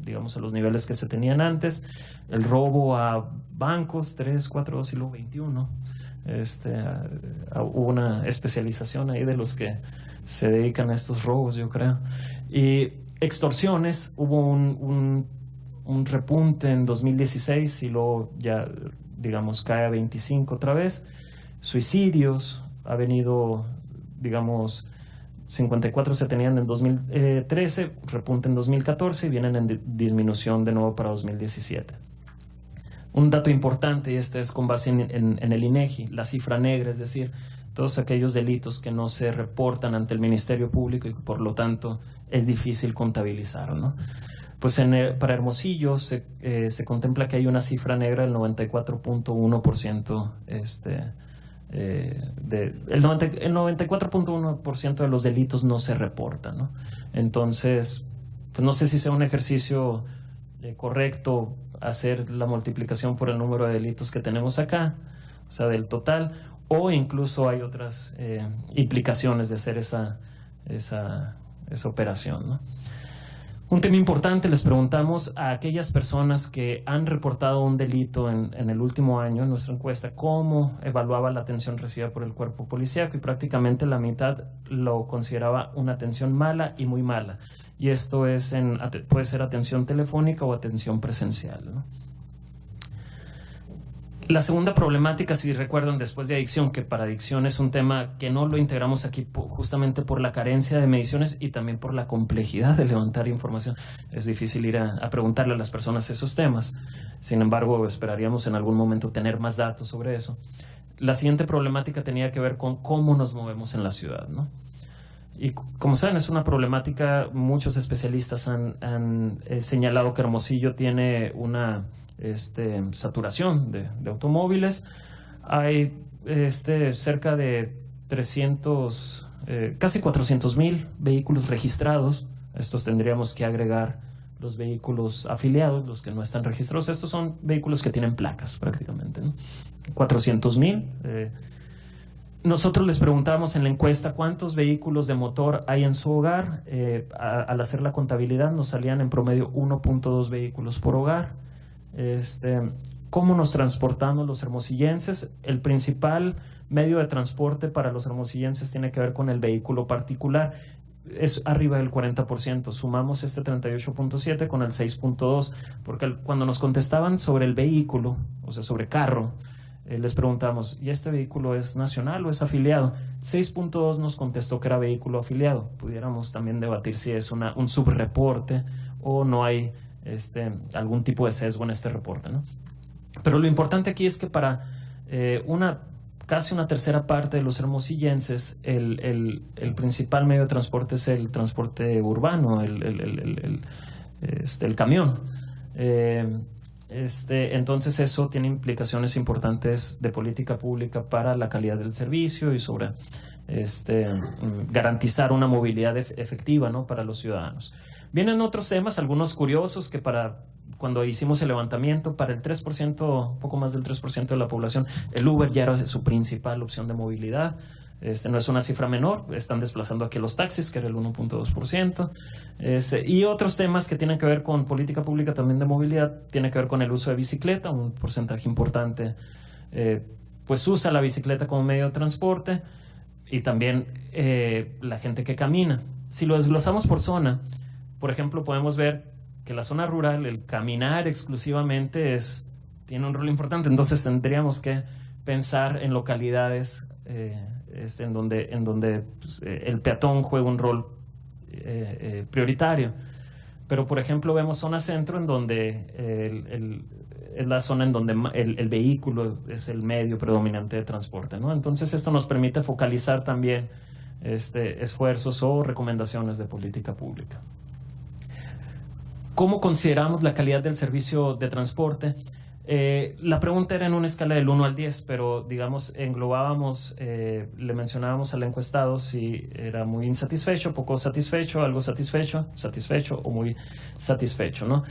digamos, a los niveles que se tenían antes. El robo a bancos, 3, 4, 2 y luego 21. Hubo una especialización ahí de los que se dedican a estos robos, yo creo. Y extorsiones, hubo un repunte en 2016 y luego ya, digamos, cae a 25 otra vez. Suicidios, ha venido, digamos, 54 se tenían en 2013, repunte en 2014 y vienen en disminución de nuevo para 2017. Un dato importante, y es con base en el INEGI, la cifra negra, es decir, todos aquellos delitos que no se reportan ante el Ministerio Público y que por lo tanto es difícil contabilizar, ¿no? Pues para Hermosillo se contempla que hay una cifra negra del 94.1%, el 94.1% de los delitos no se reportan, ¿no? Entonces, pues no sé si sea un ejercicio correcto hacer la multiplicación por el número de delitos que tenemos acá, o sea, del total, o incluso hay otras implicaciones de hacer esa operación, ¿no? Un tema importante, les preguntamos a aquellas personas que han reportado un delito en el último año en nuestra encuesta, cómo evaluaba la atención recibida por el cuerpo policíaco, y prácticamente la mitad lo consideraba una atención mala y muy mala. Y esto puede ser atención telefónica o atención presencial, ¿no? La segunda problemática, si recuerdan, después de adicción, que para adicción es un tema que no lo integramos aquí justamente por la carencia de mediciones y también por la complejidad de levantar información. Es difícil ir a preguntarle a las personas esos temas. Sin embargo, esperaríamos en algún momento tener más datos sobre eso. La siguiente problemática tenía que ver con cómo nos movemos en la ciudad, ¿no? Y como saben, es una problemática, muchos especialistas han señalado que Hermosillo tiene una saturación de automóviles. Hay cerca de 300, casi 400,000 vehículos registrados. Estos tendríamos que agregar los vehículos afiliados, los que no están registrados. Estos son vehículos que tienen placas prácticamente, ¿no? 400,000. Nosotros les preguntamos en la encuesta cuántos vehículos de motor hay en su hogar. Al hacer la contabilidad nos salían en promedio 1.2 vehículos por hogar. ¿Cómo nos transportamos los hermosillenses? El principal medio de transporte para los hermosillenses tiene que ver con el vehículo particular. Es arriba del 40%. Sumamos este 38.7 con el 6.2, porque cuando nos contestaban sobre el vehículo, o sea, sobre carro, les preguntamos, ¿y este vehículo es nacional o es afiliado? 6.2 nos contestó que era vehículo afiliado. Pudiéramos también debatir si es un subreporte o no hay algún tipo de sesgo en este reporte, ¿no? Pero lo importante aquí es que para casi una tercera parte de los hermosillenses, el principal medio de transporte es el transporte urbano, el camión. Entonces eso tiene implicaciones importantes de política pública para la calidad del servicio y sobre garantizar una movilidad efectiva, ¿no?, para los ciudadanos. Vienen otros temas, algunos curiosos, que cuando hicimos el levantamiento, para el 3%, poco más del 3% de la población, el Uber ya era su principal opción de movilidad. No es una cifra menor, están desplazando aquí los taxis, que era el 1.2%. Y otros temas que tienen que ver con política pública también de movilidad, tiene que ver con el uso de bicicleta. Un porcentaje importante pues usa la bicicleta como medio de transporte, y también la gente que camina. Si lo desglosamos por zona, por ejemplo, podemos ver que la zona rural, el caminar exclusivamente tiene un rol importante. Entonces tendríamos que pensar en localidades en donde pues, el peatón juega un rol prioritario. Pero, por ejemplo, vemos zona centro, en donde es la zona en donde el vehículo es el medio predominante de transporte, ¿no? Entonces esto nos permite focalizar también esfuerzos o recomendaciones de política pública. ¿Cómo consideramos la calidad del servicio de transporte? La pregunta era en una escala del 1 al 10, pero digamos englobábamos, le mencionábamos al encuestado si era muy insatisfecho, poco satisfecho, algo satisfecho, satisfecho o muy satisfecho, ¿no?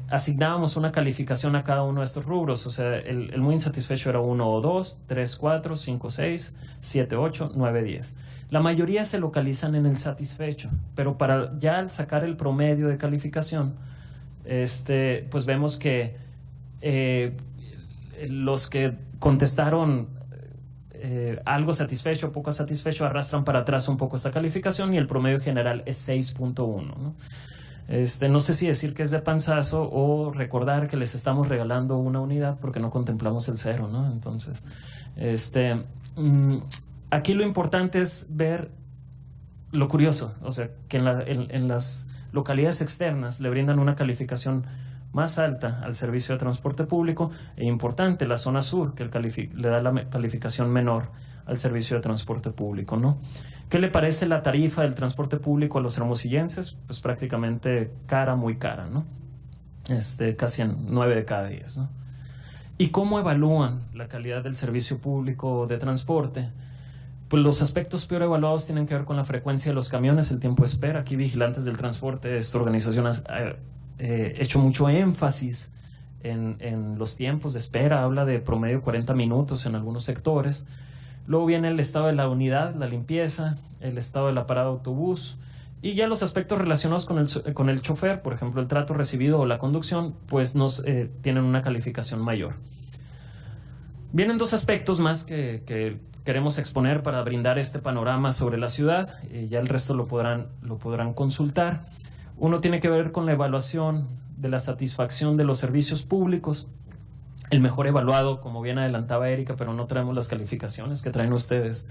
Asignábamos una calificación a cada uno de estos rubros. O sea, el muy insatisfecho era 1 o 2, 3, 4, 5, 6, 7, 8, 9, 10. La mayoría se localizan en el satisfecho, pero ya al sacar el promedio de calificación, pues vemos que los que contestaron algo satisfecho, poco satisfecho, arrastran para atrás un poco esta calificación, y el promedio general es 6.1, ¿no? No sé si decir que es de panzazo o recordar que les estamos regalando una unidad porque no contemplamos el 0, ¿no? Entonces, aquí lo importante es ver lo curioso, o sea, que en las localidades externas le brindan una calificación más alta al servicio de transporte público, e importante, la zona sur, que le da la calificación menor al servicio de transporte público, ¿no? ¿Qué le parece la tarifa del transporte público a los hermosillenses? Pues prácticamente cara, muy cara, ¿no? Casi en 9 de cada 10, ¿no? ¿Y cómo evalúan la calidad del servicio público de transporte? Pues los aspectos peor evaluados tienen que ver con la frecuencia de los camiones, el tiempo de espera. Aquí Vigilantes del Transporte, esta organización ha hecho mucho énfasis en los tiempos de espera, habla de promedio 40 minutos en algunos sectores. Luego viene el estado de la unidad, la limpieza, el estado de la parada de autobús, y ya los aspectos relacionados con el chofer, por ejemplo, el trato recibido o la conducción, pues tienen una calificación mayor. Vienen dos aspectos más que queremos exponer para brindar este panorama sobre la ciudad, y ya el resto lo podrán consultar. Uno tiene que ver con la evaluación de la satisfacción de los servicios públicos. El mejor evaluado, como bien adelantaba Erika, pero no traemos las calificaciones que traen ustedes,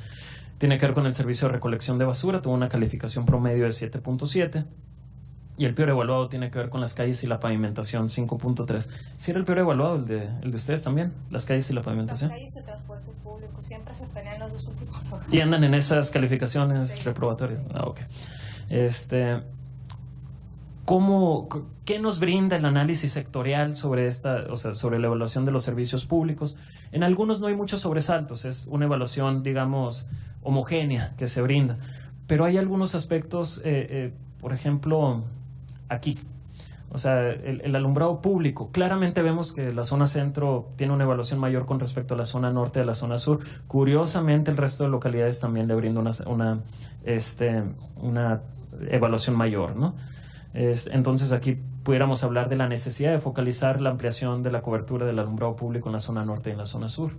tiene que ver con el servicio de recolección de basura, tuvo una calificación promedio de 7.7. Y el peor evaluado tiene que ver con las calles y la pavimentación, 5.3. ¿Sí era el peor evaluado el de ustedes también? ¿Las calles y la pavimentación? Las calles y el transporte público siempre se pelean los dos últimos. ¿Y andan en esas calificaciones sí, reprobatorias? Ah, ok. ¿Qué nos brinda el análisis sectorial sobre sobre la evaluación de los servicios públicos? En algunos no hay muchos sobresaltos, es una evaluación, digamos, homogénea que se brinda. Pero hay algunos aspectos, por ejemplo, aquí. O sea, el alumbrado público. Claramente vemos que la zona centro tiene una evaluación mayor con respecto a la zona norte de la zona sur. Curiosamente, el resto de localidades también le brinda una evaluación mayor, ¿no? Entonces aquí pudiéramos hablar de la necesidad de focalizar la ampliación de la cobertura del alumbrado público en la zona norte y en la zona sur.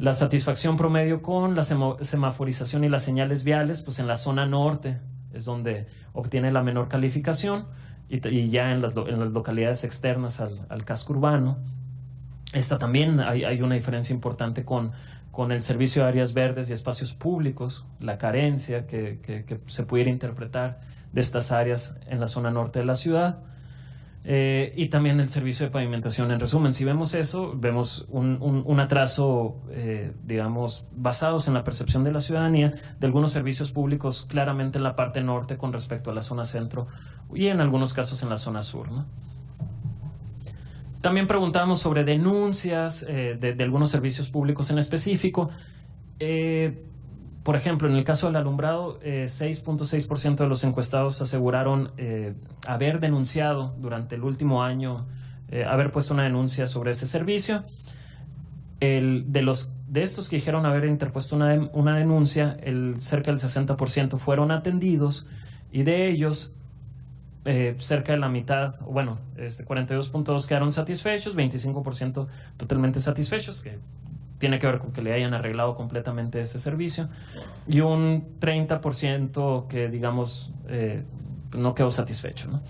La satisfacción promedio con la semaforización y las señales viales, pues en la zona norte es donde obtiene la menor calificación, y ya en las localidades externas al casco urbano. Esta también hay una diferencia importante con el servicio de áreas verdes y espacios públicos, la carencia que se pudiera interpretar de estas áreas en la zona norte de la ciudad. Y también el servicio de pavimentación. En resumen, si vemos eso, vemos un atraso, digamos, basados en la percepción de la ciudadanía de algunos servicios públicos claramente en la parte norte con respecto a la zona centro y en algunos casos en la zona sur, ¿no? También preguntamos sobre denuncias de algunos servicios públicos en específico. Por ejemplo, en el caso del alumbrado, 6.6% de los encuestados aseguraron haber denunciado durante el último año, haber puesto una denuncia sobre ese servicio. De estos que dijeron haber interpuesto una denuncia, cerca del 60% fueron atendidos, y de ellos cerca de la mitad, bueno, 42.2 quedaron satisfechos, 25% totalmente satisfechos, que tiene que ver con que le hayan arreglado completamente ese servicio, y un 30% que, digamos, no quedó satisfecho, ¿no?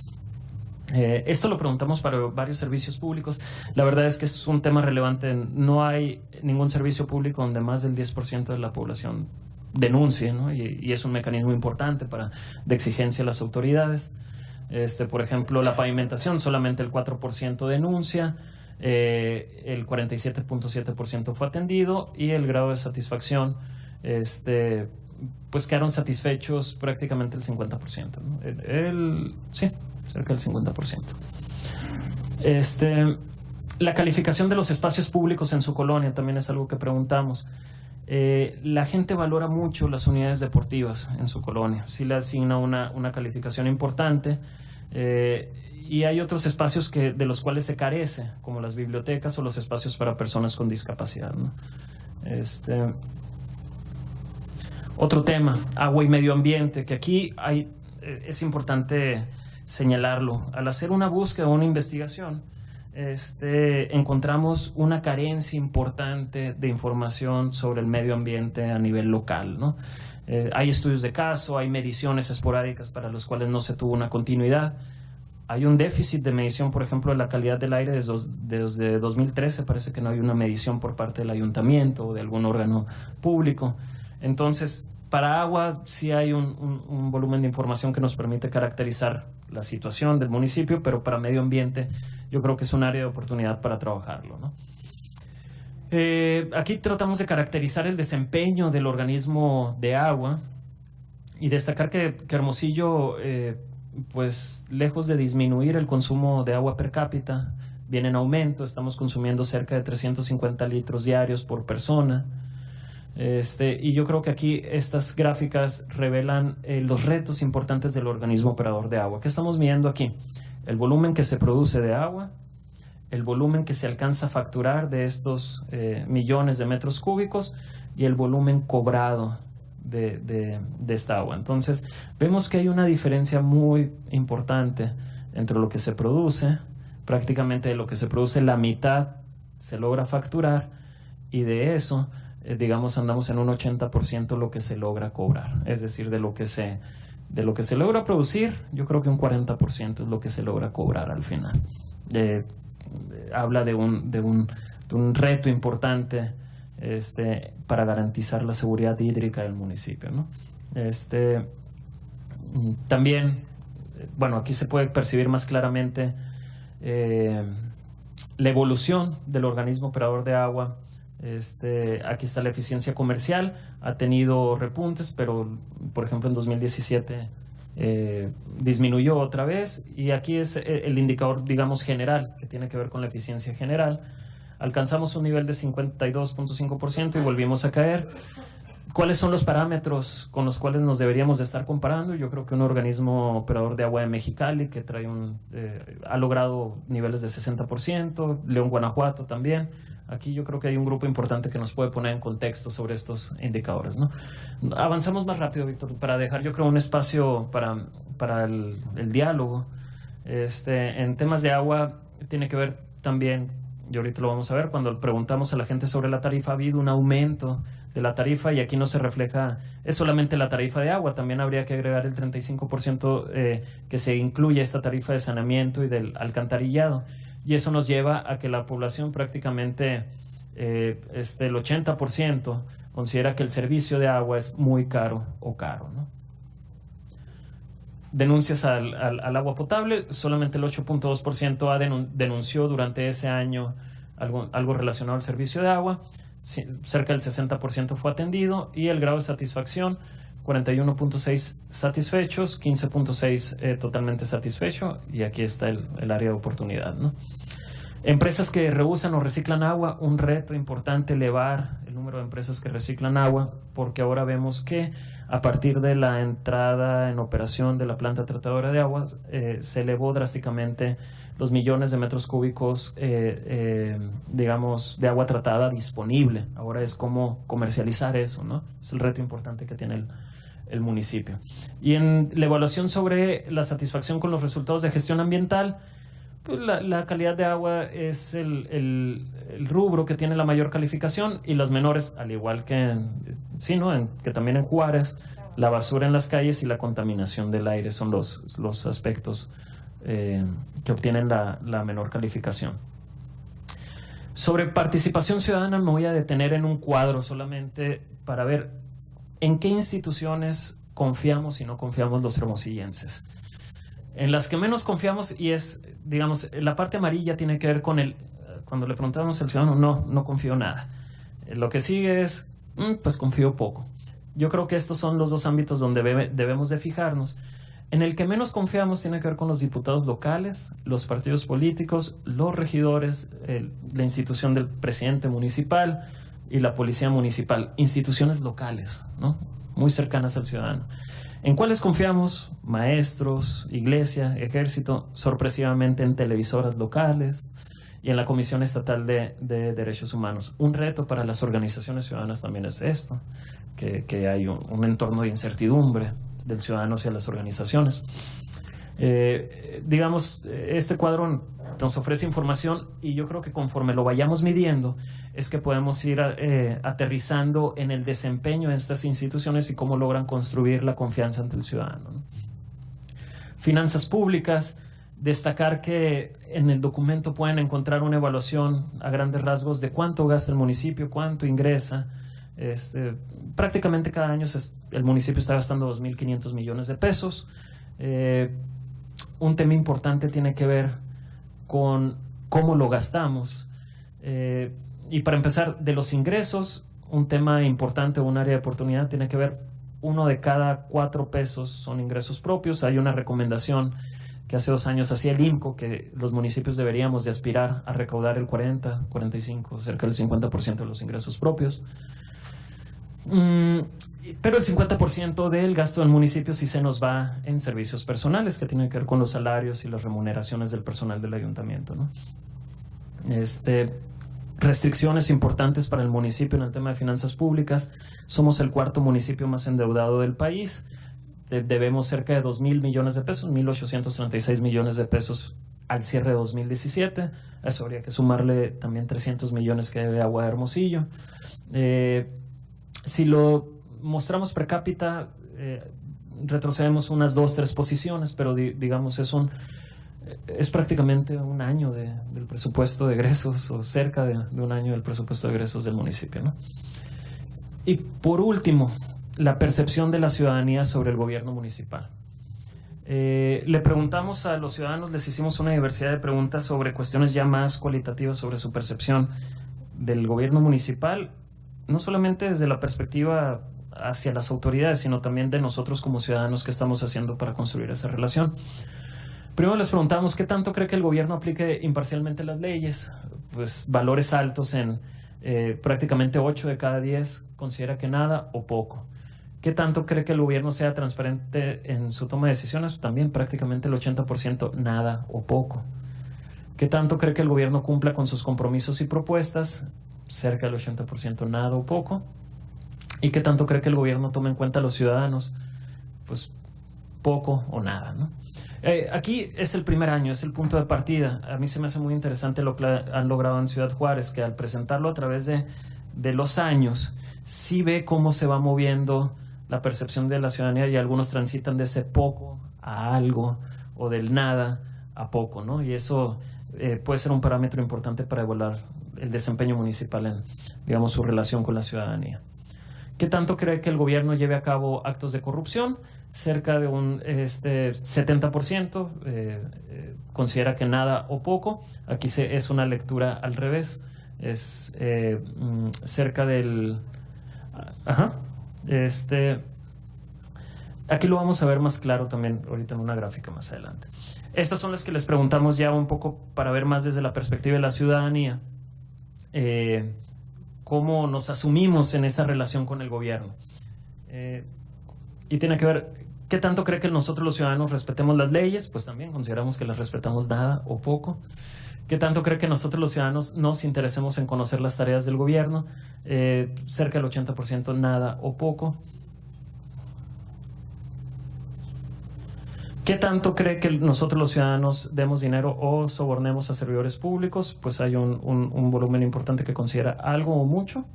Esto lo preguntamos para varios servicios públicos. La verdad es que es un tema relevante. No hay ningún servicio público donde más del 10% de la población denuncie, ¿no? Y es un mecanismo importante de exigencia a las autoridades. Por ejemplo, la pavimentación, solamente el 4% denuncia, el 47.7% fue atendido, y el grado de satisfacción, pues quedaron satisfechos prácticamente el 50%, ¿no? Sí, cerca del 50%. La calificación de los espacios públicos en su colonia también es algo que preguntamos. La gente valora mucho las unidades deportivas en su colonia, sí le asigna una calificación importante, y hay otros espacios de los cuales se carece, como las bibliotecas o los espacios para personas con discapacidad, ¿no? Otro tema, agua y medio ambiente, que aquí es importante señalarlo. Al hacer una búsqueda o una investigación, encontramos una carencia importante de información sobre el medio ambiente a nivel local, ¿no? Hay estudios de caso, hay mediciones esporádicas para los cuales no se tuvo una continuidad. Hay un déficit de medición, por ejemplo, de la calidad del aire desde 2013. Parece que no hay una medición por parte del ayuntamiento o de algún órgano público. Entonces, para agua sí hay un volumen de información que nos permite caracterizar la situación del municipio, pero para medio ambiente yo creo que es un área de oportunidad para trabajarlo, ¿no? Aquí tratamos de caracterizar el desempeño del organismo de agua y destacar que Hermosillo, pues lejos de disminuir el consumo de agua per cápita, viene en aumento. Estamos consumiendo cerca de 350 litros diarios por persona. Y yo creo que aquí estas gráficas revelan los retos importantes del organismo operador de agua. ¿Qué estamos midiendo aquí? El volumen que se produce de agua, el volumen que se alcanza a facturar de estos millones de metros cúbicos, y el volumen cobrado de esta agua. Entonces vemos que hay una diferencia muy importante entre lo que se produce. Prácticamente de lo que se produce, la mitad se logra facturar, y de eso digamos andamos en un 80% lo que se logra cobrar. Es decir, de lo que se logra producir, yo creo que un 40% es lo que se logra cobrar al final. Habla de un reto importante para garantizar la seguridad hídrica del municipio, ¿no? También, bueno, aquí se puede percibir más claramente la evolución del organismo operador de agua. Aquí está la eficiencia comercial, ha tenido repuntes, pero por ejemplo en 2017 disminuyó otra vez, y aquí es el indicador, digamos, general, que tiene que ver con la eficiencia general. Alcanzamos un nivel de 52.5% y volvimos a caer. ¿Cuáles son los parámetros con los cuales nos deberíamos de estar comparando? Yo creo que un organismo operador de agua de Mexicali, que ha logrado niveles de 60%, León, Guanajuato también. Aquí yo creo que hay un grupo importante que nos puede poner en contexto sobre estos indicadores, ¿no? Avanzamos más rápido, Víctor, para dejar, yo creo, un espacio para el diálogo. En temas de agua tiene que ver también y ahorita lo vamos a ver, cuando preguntamos a la gente sobre la tarifa, ha habido un aumento de la tarifa y aquí no se refleja, es solamente la tarifa de agua, también habría que agregar el 35% que se incluye esta tarifa de saneamiento y del alcantarillado. Y eso nos lleva a que la población prácticamente, el 80% considera que el servicio de agua es muy caro o caro, ¿no? Denuncias al agua potable, solamente el 8.2% denunció durante ese año algo relacionado al servicio de agua, cerca del 60% fue atendido y el grado de satisfacción, 41.6 satisfechos, 15.6 totalmente satisfecho, y aquí está el área de oportunidad, ¿no? Empresas que reusan o reciclan agua, un reto importante elevar el número de empresas que reciclan agua, porque ahora vemos que a partir de la entrada en operación de la planta tratadora de aguas, se elevó drásticamente los millones de metros cúbicos, digamos, de agua tratada disponible. Ahora es cómo comercializar eso, ¿no? Es el reto importante que tiene el municipio. Y en la evaluación sobre la satisfacción con los resultados de gestión ambiental, pues la calidad de agua es el rubro que tiene la mayor calificación, y las menores, al igual que que también en Juárez, la basura en las calles y la contaminación del aire son los aspectos que obtienen la menor calificación. Sobre participación ciudadana me voy a detener en un cuadro solamente para ver en qué instituciones confiamos y no confiamos los hermosillenses. En las que menos confiamos, y es, digamos, la parte amarilla tiene que ver con cuando le preguntamos al ciudadano, no confío nada. Lo que sigue es, pues confío poco. Yo creo que estos son los dos ámbitos donde debemos de fijarnos. En el que menos confiamos tiene que ver con los diputados locales, los partidos políticos, los regidores, la institución del presidente municipal y la policía municipal. Instituciones locales, ¿no? Muy cercanas al ciudadano. ¿En cuáles confiamos? Maestros, iglesia, ejército, sorpresivamente en televisoras locales y en la Comisión Estatal de Derechos Humanos. Un reto para las organizaciones ciudadanas también es esto, que hay un entorno de incertidumbre del ciudadano hacia las organizaciones. Digamos, este cuadro nos ofrece información, y yo creo que conforme lo vayamos midiendo es que podemos ir aterrizando en el desempeño de estas instituciones y cómo logran construir la confianza ante el ciudadano, ¿no? Finanzas públicas, destacar que en el documento pueden encontrar una evaluación a grandes rasgos de cuánto gasta el municipio, cuánto ingresa. Prácticamente cada año el municipio está gastando 2.500 millones de pesos. Un tema importante tiene que ver con cómo lo gastamos. Y para empezar, de los ingresos, un tema importante, un área de oportunidad, tiene que ver, 1 de cada 4 pesos son ingresos propios. Hay una recomendación que hace 2 años hacía el INCO, que los municipios deberíamos de aspirar a recaudar el 40, 45, cerca del 50% de los ingresos propios. Pero el 50% del gasto del municipio sí se nos va en servicios personales, que tienen que ver con los salarios y las remuneraciones del personal del ayuntamiento, ¿no? Restricciones importantes para el municipio en el tema de finanzas públicas. Somos el 4º municipio más endeudado del país. Debemos cerca de 2.000 millones de pesos, 1.836 millones de pesos al cierre de 2017. A eso habría que sumarle también 300 millones que debe Agua de Hermosillo. Si lo mostramos per cápita, retrocedemos unas 2-3 posiciones, pero digamos es prácticamente un año del presupuesto de egresos, o cerca de un año del presupuesto de egresos del municipio, ¿no? Y por último, la percepción de la ciudadanía sobre el gobierno municipal. Le preguntamos a los ciudadanos, les hicimos una diversidad de preguntas sobre cuestiones ya más cualitativas sobre su percepción del gobierno municipal, no solamente desde la perspectiva hacia las autoridades, sino también de nosotros como ciudadanos, que estamos haciendo para construir esa relación. Primero les preguntamos qué tanto cree que el gobierno aplique imparcialmente las leyes. Pues valores altos en prácticamente 8 de cada 10 considera que nada o poco. ¿Qué tanto cree que el gobierno sea transparente en su toma de decisiones? También prácticamente el 80% nada o poco. ¿Qué tanto cree que el gobierno cumpla con sus compromisos y propuestas? Cerca del 80% nada o poco. ¿Y qué tanto cree que el gobierno tome en cuenta a los ciudadanos? Pues poco o nada, ¿no? Aquí es el primer año, es el punto de partida. A mí se me hace muy interesante lo que han logrado en Ciudad Juárez, que al presentarlo a través de los años, sí ve cómo se va moviendo la percepción de la ciudadanía, y algunos transitan de ese poco a algo o del nada a poco, ¿no? Y eso puede ser un parámetro importante para evaluar el desempeño municipal en, digamos, su relación con la ciudadanía. ¿Qué tanto cree que el gobierno lleve a cabo actos de corrupción? Cerca de un 70% considera que nada o poco. Aquí es una lectura al revés. Es cerca del... aquí lo vamos a ver más claro también ahorita en una gráfica más adelante. Estas son las que les preguntamos ya un poco para ver más desde la perspectiva de la ciudadanía. Cómo nos asumimos en esa relación con el gobierno. Y tiene que ver, ¿qué tanto cree que nosotros los ciudadanos respetemos las leyes? Pues también consideramos que las respetamos nada o poco. ¿Qué tanto cree que nosotros los ciudadanos nos interesemos en conocer las tareas del gobierno? Cerca del 80% nada o poco. ¿Qué tanto cree que nosotros los ciudadanos demos dinero o sobornemos a servidores públicos? Pues hay un volumen importante que considera algo o mucho.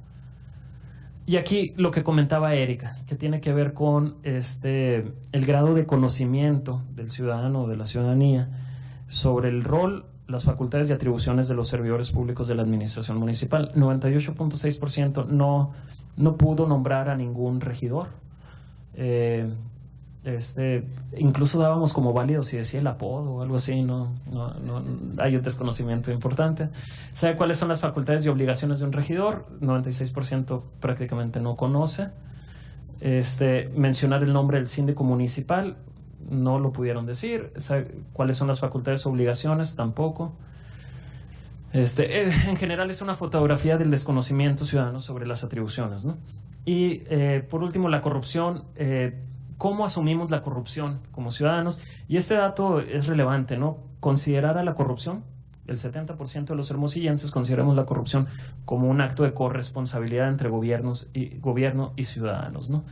Y aquí lo que comentaba Erika, que tiene que ver con el grado de conocimiento del ciudadano o de la ciudadanía sobre el rol, las facultades y atribuciones de los servidores públicos de la administración municipal. 98.6% no pudo nombrar a ningún regidor. Incluso dábamos como válido si decía el apodo o algo así. No hay un desconocimiento importante. ¿Sabe cuáles son las facultades y obligaciones de un regidor? 96% prácticamente no conoce. Mencionar el nombre del síndico municipal, no lo pudieron decir. ¿Sabe cuáles son las facultades y obligaciones? Tampoco. En general es una fotografía del desconocimiento ciudadano sobre las atribuciones, ¿no? Y por último, la corrupción. ¿Cómo asumimos la corrupción como ciudadanos? Y este dato es relevante, ¿no? Considerar a la corrupción, el 70% de los hermosillenses consideramos la corrupción como un acto de corresponsabilidad entre gobierno y ciudadanos, ¿no?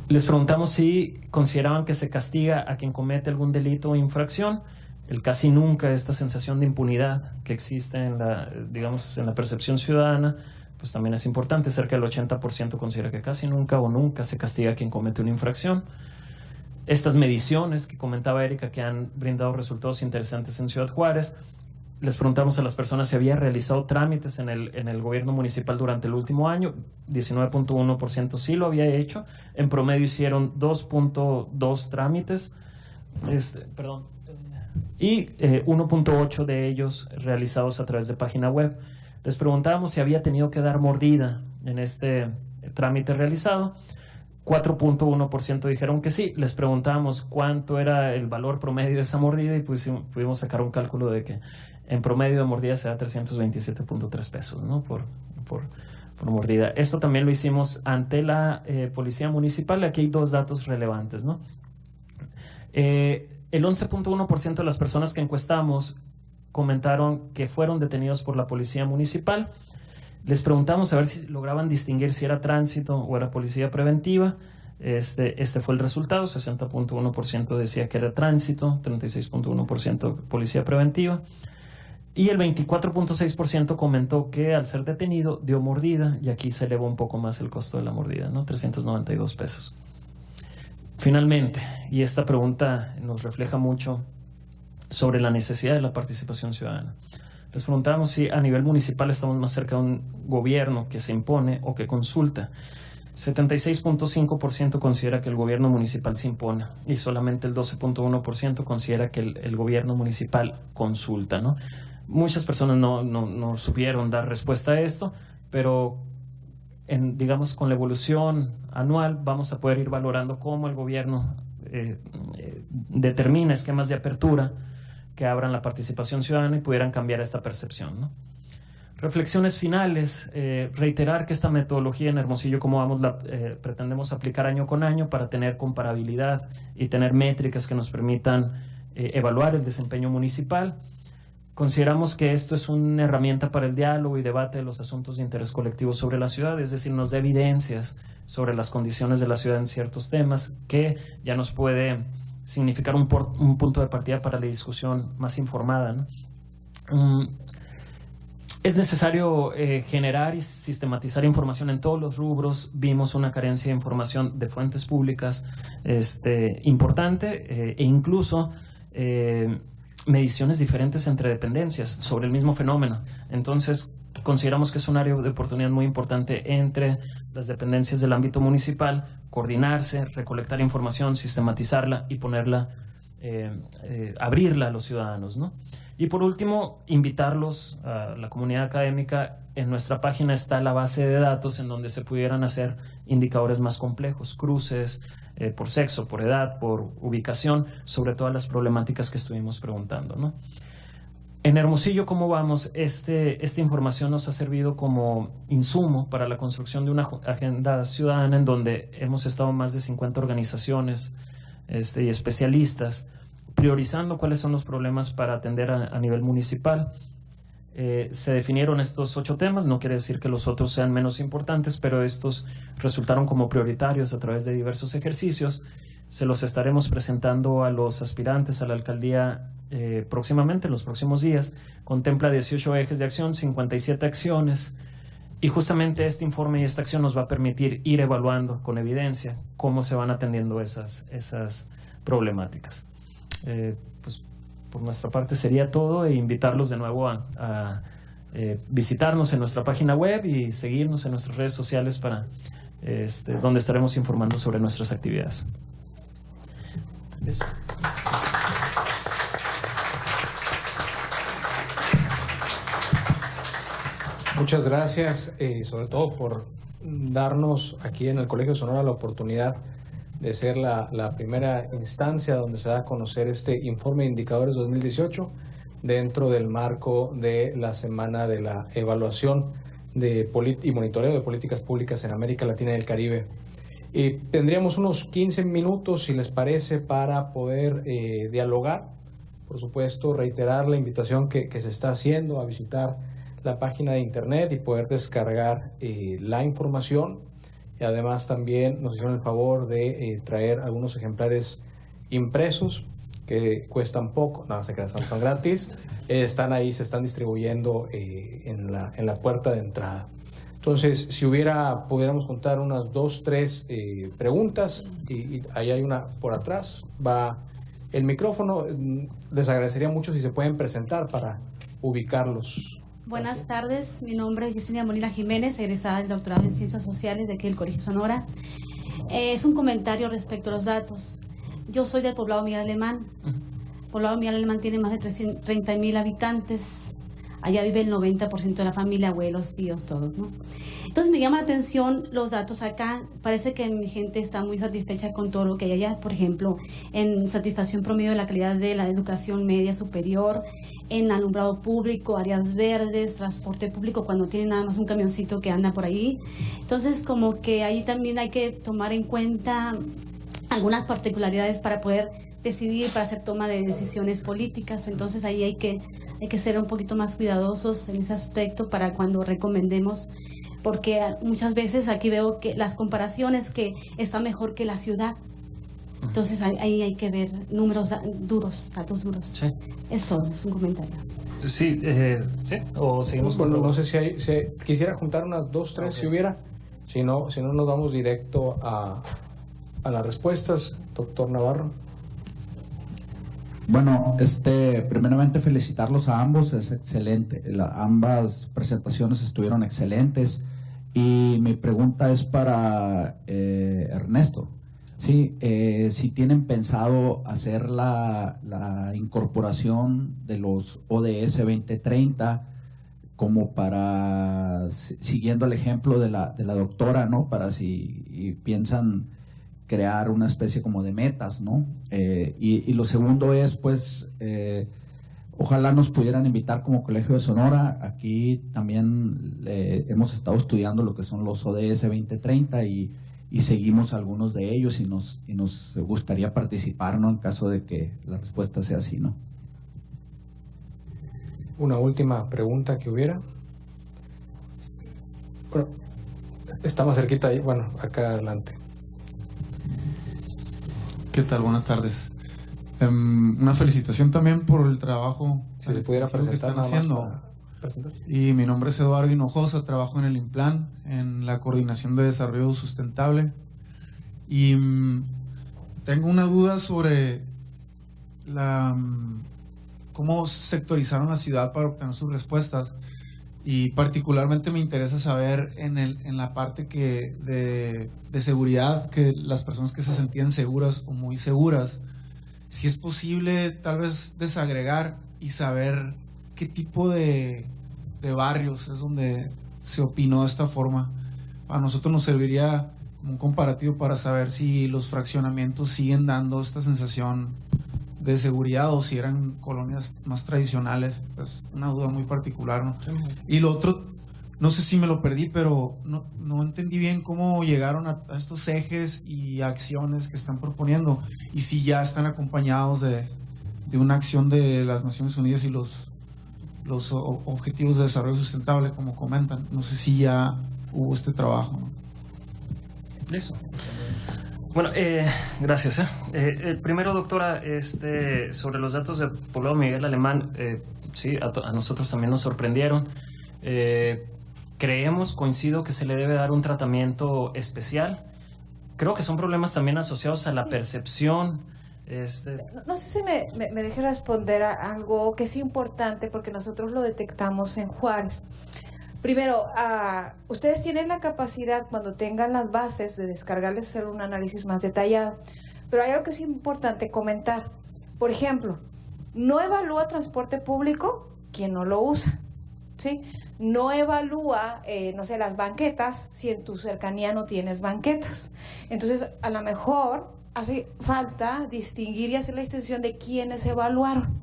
Les preguntamos si consideraban que se castiga a quien comete algún delito o infracción. El casi nunca, esta sensación de impunidad que existe en la percepción ciudadana, pues también es importante. Cerca del 80% considera que casi nunca o nunca se castiga a quien comete una infracción. Estas mediciones que comentaba Erika, que han brindado resultados interesantes en Ciudad Juárez, les preguntamos a las personas si había realizado trámites en el gobierno municipal durante el último año. 19.1% sí lo había hecho. En promedio hicieron 2.2 trámites. Y 1.8 de ellos realizados a través de página web. Les preguntábamos si había tenido que dar mordida en este trámite realizado. 4.1% dijeron que sí. Les preguntábamos cuánto era el valor promedio de esa mordida y pudimos sacar un cálculo de que en promedio de mordida se da 327.3 pesos, ¿no? por mordida. Esto también lo hicimos ante la Policía Municipal. Aquí hay dos datos relevantes, ¿no? El 11.1% de las personas que encuestamos comentaron que fueron detenidos por la Policía Municipal. Les preguntamos a ver si lograban distinguir si era tránsito o era policía preventiva. Este fue el resultado. 60.1% decía que era tránsito, 36.1% policía preventiva. Y el 24.6% comentó que al ser detenido dio mordida, y aquí se elevó un poco más el costo de la mordida, ¿no? 392 pesos. Finalmente, y esta pregunta nos refleja mucho sobre la necesidad de la participación ciudadana. Les preguntamos si a nivel municipal estamos más cerca de un gobierno que se impone o que consulta. 76.5% considera que el gobierno municipal se impone y solamente el 12.1% considera que el gobierno municipal consulta, ¿no? Muchas personas no supieron dar respuesta a esto, pero digamos con la evolución anual vamos a poder ir valorando cómo el gobierno determina esquemas de apertura que abran la participación ciudadana y pudieran cambiar esta percepción, ¿no? Reflexiones finales. Reiterar que esta metodología en Hermosillo Cómo Vamos la pretendemos aplicar año con año para tener comparabilidad y tener métricas que nos permitan evaluar el desempeño municipal. Consideramos que esto es una herramienta para el diálogo y debate de los asuntos de interés colectivo sobre la ciudad, es decir, nos da evidencias sobre las condiciones de la ciudad en ciertos temas que ya nos puede significar un punto de partida para la discusión más informada, ¿no? Es necesario generar y sistematizar información en todos los rubros. Vimos una carencia de información de fuentes públicas importante e incluso mediciones diferentes entre dependencias sobre el mismo fenómeno. Entonces, consideramos que es un área de oportunidad muy importante entre las dependencias del ámbito municipal, coordinarse, recolectar información, sistematizarla y ponerla, abrirla a los ciudadanos, ¿no? Y por último, invitarlos a la comunidad académica. En nuestra página está la base de datos en donde se pudieran hacer indicadores más complejos, cruces por sexo, por edad, por ubicación, sobre todas las problemáticas que estuvimos preguntando, ¿no? En Hermosillo, ¿cómo vamos? Esta información nos ha servido como insumo para la construcción de una agenda ciudadana en donde hemos estado más de 50 organizaciones y especialistas priorizando cuáles son los problemas para atender a nivel municipal. Se definieron estos 8 temas, no quiere decir que los otros sean menos importantes, pero estos resultaron como prioritarios a través de diversos ejercicios. Se los estaremos presentando a los aspirantes a la alcaldía próximamente, en los próximos días. Contempla 18 ejes de acción, 57 acciones, y justamente este informe y esta acción nos va a permitir ir evaluando con evidencia cómo se van atendiendo esas problemáticas. Pues por nuestra parte sería todo, e invitarlos de nuevo a visitarnos en nuestra página web y seguirnos en nuestras redes sociales para donde estaremos informando sobre nuestras actividades. Eso. Muchas gracias, sobre todo por darnos aquí en el Colegio de Sonora la oportunidad de ser la primera instancia donde se da a conocer este informe de indicadores 2018 dentro del marco de la Semana de la Evaluación y Monitoreo de Políticas Públicas en América Latina y el Caribe. Tendríamos unos 15 minutos, si les parece, para poder dialogar. Por supuesto, reiterar la invitación que se está haciendo a visitar la página de internet y poder descargar la información. Y además también nos hicieron el favor de traer algunos ejemplares impresos que cuestan poco, nada, se quedan, son gratis, están ahí, se están distribuyendo en la puerta de entrada. Entonces, si pudiéramos contar unas 2, 3 preguntas, y ahí hay una por atrás, va el micrófono. Les agradecería mucho si se pueden presentar para ubicarlos. Buenas tardes, mi nombre es Yesenia Molina Jiménez, egresada del doctorado en Ciencias Sociales de aquí del Colegio Sonora. Es un comentario respecto a los datos. Yo soy del poblado Miguel Alemán. El poblado Miguel Alemán tiene más de 30,000 habitantes. Allá vive el 90% de la familia, abuelos, tíos, todos, ¿no? Entonces me llama la atención los datos acá. Parece que mi gente está muy satisfecha con todo lo que hay allá. Por ejemplo, en satisfacción promedio de la calidad de la educación media superior, en alumbrado público, áreas verdes, transporte público, cuando tiene nada más un camioncito que anda por ahí. Entonces, como que ahí también hay que tomar en cuenta algunas particularidades para poder decidir, para hacer toma de decisiones políticas. Entonces ahí hay que ser un poquito más cuidadosos en ese aspecto para cuando recomendemos, porque muchas veces aquí veo que las comparaciones que está mejor que la ciudad. Entonces ahí hay que ver números duros, datos duros. Sí. Es todo, es un comentario. Sí, sí, o seguimos con... No sé si quisiera juntar unas 2, 3 si hubiera, si no nos vamos directo a las respuestas. Doctor Navarro. Bueno, primeramente felicitarlos a ambos, es excelente, ambas presentaciones estuvieron excelentes, y mi pregunta es para Ernesto. Sí, si tienen pensado hacer la incorporación de los ODS 2030 como para, siguiendo el ejemplo de la doctora, ¿no? Para si piensan crear una especie como de metas, ¿no? Y lo segundo es, pues, ojalá nos pudieran invitar como Colegio de Sonora. Aquí también hemos estado estudiando lo que son los ODS 2030 y seguimos algunos de ellos, y nos gustaría participar, ¿no? En caso de que la respuesta sea así, ¿no? una última pregunta que hubiera. Bueno, está más cerquita ahí, bueno, acá adelante. ¿Qué tal? Buenas tardes. Una felicitación también por el trabajo Si se pudiera que presentar están nada más haciendo. para presentar. Y mi nombre es Eduardo Hinojosa, trabajo en el INPLAN, en la Coordinación de Desarrollo Sustentable. Y tengo una duda sobre cómo sectorizaron la ciudad para obtener sus respuestas. Y particularmente me interesa saber en la parte de seguridad, que las personas que se sentían seguras o muy seguras, si es posible tal vez desagregar y saber qué tipo de barrios es donde se opinó de esta forma. A nosotros nos serviría como un comparativo para saber si los fraccionamientos siguen dando esta sensación de seguridad o si eran colonias más tradicionales. Pues una duda muy particular, ¿no? Y lo otro, no sé si me lo perdí, pero no entendí bien cómo llegaron a estos ejes y acciones que están proponiendo y si ya están acompañados de una acción de las Naciones Unidas y los objetivos de desarrollo sustentable, como comentan. No sé si ya hubo este trabajo, ¿no? Listo. Bueno, gracias. Primero, doctora, sobre los datos del poblado Miguel Alemán, sí, a nosotros también nos sorprendieron. Creemos, coincido, que se le debe dar un tratamiento especial. Creo que son problemas también asociados a la percepción. No sé si me deje responder a algo que es importante porque nosotros lo detectamos en Juárez. Primero, ustedes tienen la capacidad, cuando tengan las bases, de descargarles, hacer un análisis más detallado. Pero hay algo que es importante comentar. Por ejemplo, no evalúa transporte público quien no lo usa, ¿sí? No evalúa, no sé, las banquetas si en tu cercanía no tienes banquetas. Entonces, a lo mejor hace falta distinguir y hacer la distinción de quiénes evaluaron.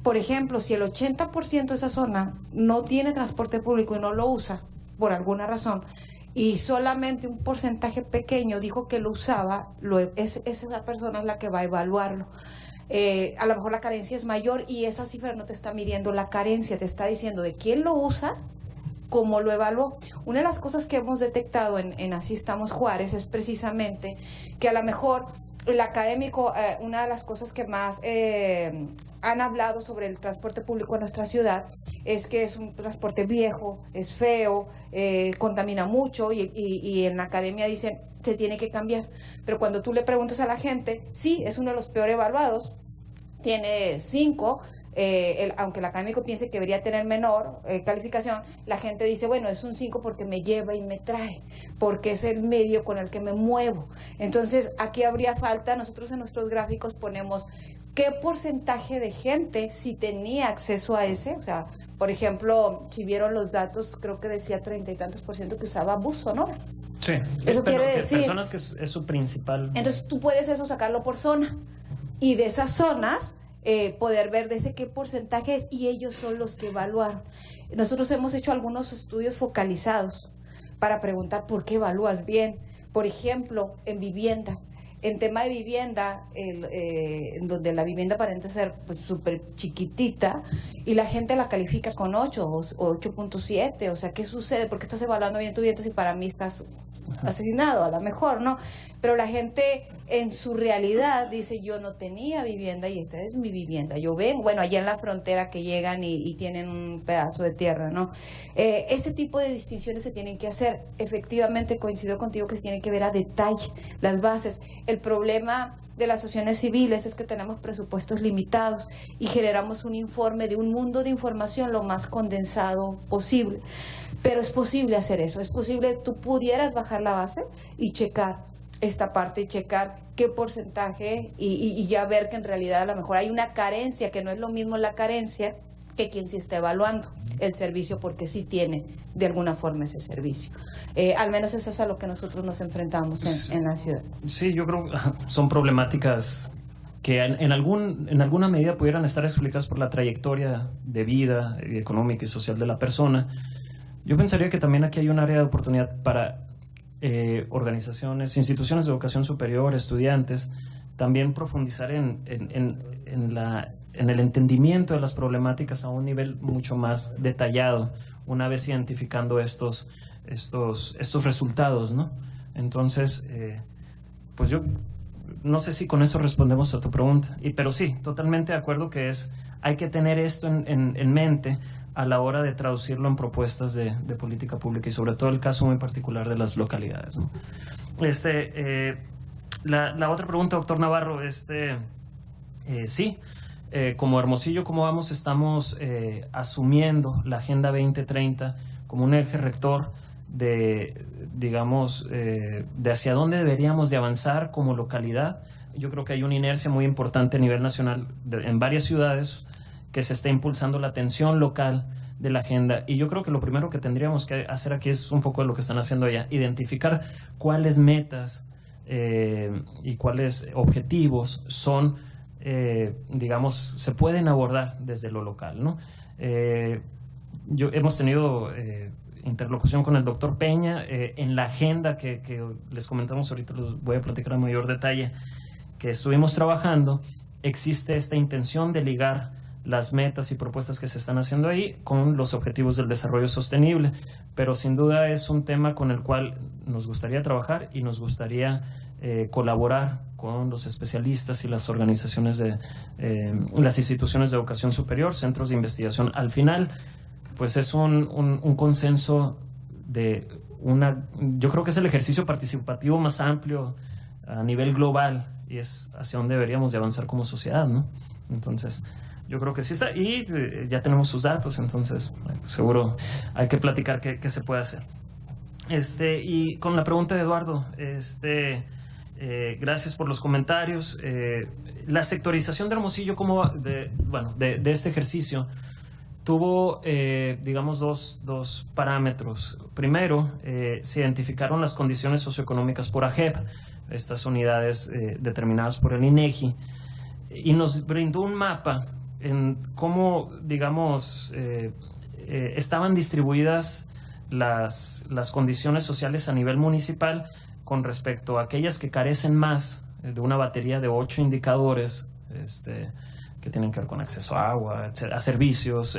Por ejemplo, si el 80% de esa zona no tiene transporte público y no lo usa por alguna razón, y solamente un porcentaje pequeño dijo que lo usaba, esa persona es la que va a evaluarlo. A lo mejor la carencia es mayor y esa cifra no te está midiendo la carencia, te está diciendo de quién lo usa, cómo lo evaluó. Una de las cosas que hemos detectado en Así Estamos Juárez es precisamente que a lo mejor el académico, una de las cosas que más han hablado sobre el transporte público en nuestra ciudad es que es un transporte viejo, es feo, contamina mucho y en la academia dicen se tiene que cambiar. Pero cuando tú le preguntas a la gente, sí, es uno de los peor evaluados, tiene 5, aunque el académico piense que debería tener menor calificación, la gente dice, bueno, es un 5 porque me lleva y me trae, porque es el medio con el que me muevo. Entonces, aquí habría falta, nosotros en nuestros gráficos ponemos qué porcentaje de gente sí tenía acceso a ese, o sea, por ejemplo, si vieron los datos, creo que decía 30 y tantos % que usaba bus sonoro. Sí, eso quiere decir personas que es su principal. Entonces tú puedes eso sacarlo por zona y de esas zonas poder ver de ese qué porcentaje es, y ellos son los que evaluaron. Nosotros hemos hecho algunos estudios focalizados para preguntar por qué evalúas bien. Por ejemplo, en vivienda. En tema de vivienda, en donde la vivienda aparenta ser pues súper chiquitita y la gente la califica con 8 o 8.7, o sea, ¿qué sucede? ¿Por qué estás evaluando bien tu vivienda si para mí estás asesinado? A lo mejor, ¿no? Pero la gente en su realidad dice, yo no tenía vivienda y esta es mi vivienda. Yo vengo, bueno, allá en la frontera que llegan y tienen un pedazo de tierra, ¿no? Ese tipo de distinciones se tienen que hacer. Efectivamente, coincido contigo que se tienen que ver a detalle las bases. El problema de las asociaciones civiles es que tenemos presupuestos limitados y generamos un informe de un mundo de información lo más condensado posible. Pero es posible hacer eso, es posible, tú pudieras bajar la base y checar esta parte y checar qué porcentaje y ya ver que en realidad a lo mejor hay una carencia, que no es lo mismo la carencia que quien sí está evaluando el servicio porque sí tiene de alguna forma ese servicio. Al menos eso es a lo que nosotros nos enfrentamos en la ciudad. Sí, yo creo que son problemáticas que en alguna medida pudieran estar explicadas por la trayectoria de vida económica y social de la persona. Yo pensaría que también aquí hay un área de oportunidad para organizaciones, instituciones de educación superior, estudiantes, también profundizar en en el entendimiento de las problemáticas a un nivel mucho más detallado, una vez identificando estos resultados, ¿no? Entonces, pues yo no sé si con eso respondemos a tu pregunta, pero sí, totalmente de acuerdo que hay que tener esto en mente a la hora de traducirlo en propuestas de política pública y sobre todo el caso muy particular de las localidades, ¿no? La otra pregunta, doctor Navarro, sí, como Hermosillo, ¿cómo vamos? Estamos asumiendo la Agenda 2030 como un eje rector de, digamos, de hacia dónde deberíamos de avanzar como localidad. Yo creo que hay una inercia muy importante a nivel nacional en varias ciudades que se está impulsando la atención local de la agenda, y yo creo que lo primero que tendríamos que hacer aquí es un poco de lo que están haciendo allá, identificar cuáles metas y cuáles objetivos son, digamos, se pueden abordar desde lo local, ¿no? Hemos tenido interlocución con el doctor Peña en la agenda que les comentamos ahorita, los voy a platicar a mayor detalle, que estuvimos trabajando. Existe esta intención de ligar las metas y propuestas que se están haciendo ahí con los objetivos del desarrollo sostenible, pero sin duda es un tema con el cual nos gustaría trabajar y nos gustaría colaborar con los especialistas y las organizaciones las instituciones de educación superior, centros de investigación. Al final, pues es un consenso de yo creo que es el ejercicio participativo más amplio a nivel global y es hacia donde deberíamos de avanzar como sociedad, ¿no? Entonces, yo creo que sí está, y ya tenemos sus datos, entonces seguro hay que platicar qué se puede hacer. Y con la pregunta de Eduardo, gracias por los comentarios. La sectorización de Hermosillo, de este ejercicio, tuvo, digamos, dos parámetros. Primero, se identificaron las condiciones socioeconómicas por AGEP, estas unidades determinadas por el INEGI, y nos brindó un mapa en cómo, digamos, estaban distribuidas las condiciones sociales a nivel municipal con respecto a aquellas que carecen más de una batería de 8 indicadores que tienen que ver con acceso a agua, a servicios,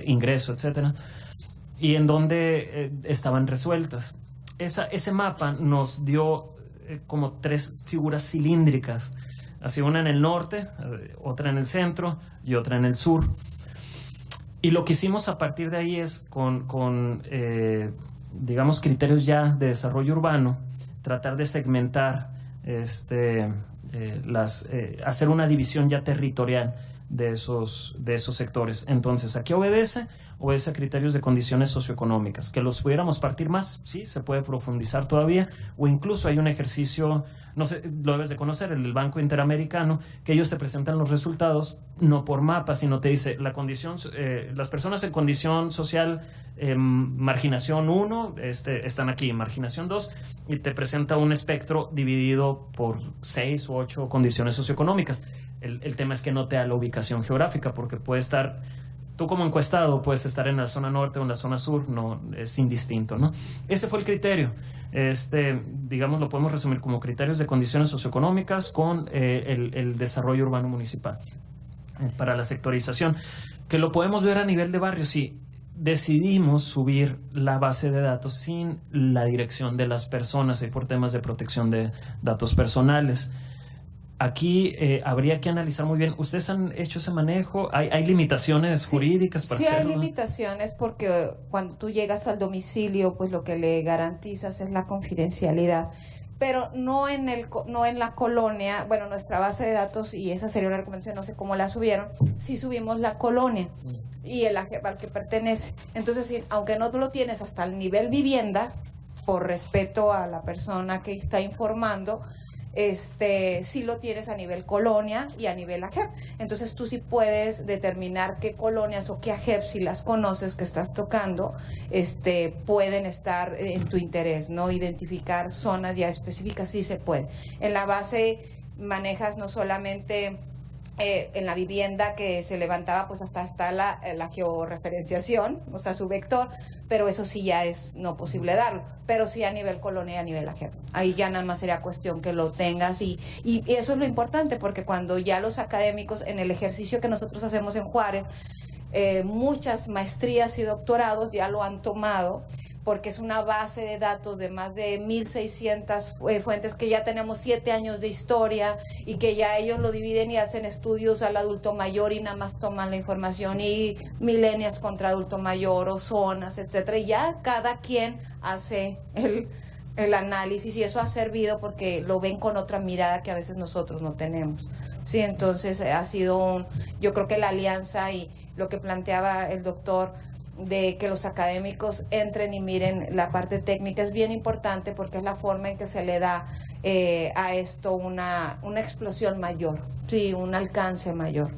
ingreso, etcétera, y en donde estaban resueltas. Ese mapa nos dio como 3 figuras cilíndricas, así una en el norte, otra en el centro y otra en el sur. Y lo que hicimos a partir de ahí es con digamos, criterios ya de desarrollo urbano, tratar de segmentar, hacer una división ya territorial de esos sectores. Entonces, ¿a qué obedece? Obedece a criterios de condiciones socioeconómicas. Que los pudiéramos partir más, sí, se puede profundizar todavía, o incluso hay un ejercicio, no sé, lo debes de conocer, el Banco Interamericano, que ellos te presentan los resultados, no por mapa, sino te dice la condición, las personas en condición social, marginación 1, están aquí, marginación 2, y te presenta un espectro dividido por 6 u 8 condiciones socioeconómicas. El tema es que no te da la ubicación geográfica, porque puede estar, tú como encuestado puedes estar en la zona norte o en la zona sur, no, es indistinto, ¿no? Ese fue el criterio. Digamos, lo podemos resumir como criterios de condiciones socioeconómicas con el desarrollo urbano municipal para la sectorización, que lo podemos ver a nivel de barrio. Sí, decidimos subir la base de datos sin la dirección de las personas y por temas de protección de datos personales. Aquí habría que analizar muy bien. ¿Ustedes han hecho ese manejo? ¿Hay limitaciones jurídicas para hacerlo? Sí, hay limitaciones porque cuando tú llegas al domicilio, pues lo que le garantizas es la confidencialidad. Pero no en la colonia. Bueno, nuestra base de datos, y esa sería una recomendación, no sé cómo la subieron, sí subimos la colonia y el AGEP al que pertenece. Entonces, sí, aunque no lo tienes hasta el nivel vivienda, por respeto a la persona que está informando, sí lo tienes a nivel colonia y a nivel AGEP. Entonces tú sí puedes determinar qué colonias o qué AGEP, si las conoces que estás tocando, pueden estar en tu interés, ¿no? Identificar zonas ya específicas, sí se puede. En la base manejas no solamente en la vivienda que se levantaba, pues hasta está la georreferenciación, o sea, su vector, pero eso sí ya es no posible darlo, pero sí a nivel colonia y a nivel ajeno. Ahí ya nada más sería cuestión que lo tengas y eso es lo importante, porque cuando ya los académicos, en el ejercicio que nosotros hacemos en Juárez, muchas maestrías y doctorados ya lo han tomado, porque es una base de datos de más de 1,600 fuentes, que ya tenemos 7 años de historia y que ya ellos lo dividen y hacen estudios al adulto mayor y nada más toman la información, y millennials contra adulto mayor o zonas, etcétera, y ya cada quien hace el análisis, y eso ha servido porque lo ven con otra mirada que a veces nosotros no tenemos. Sí, entonces ha sido yo creo que la alianza y lo que planteaba el doctor, de que los académicos entren y miren la parte técnica, es bien importante, porque es la forma en que se le da a esto una explosión mayor, sí, un alcance mayor.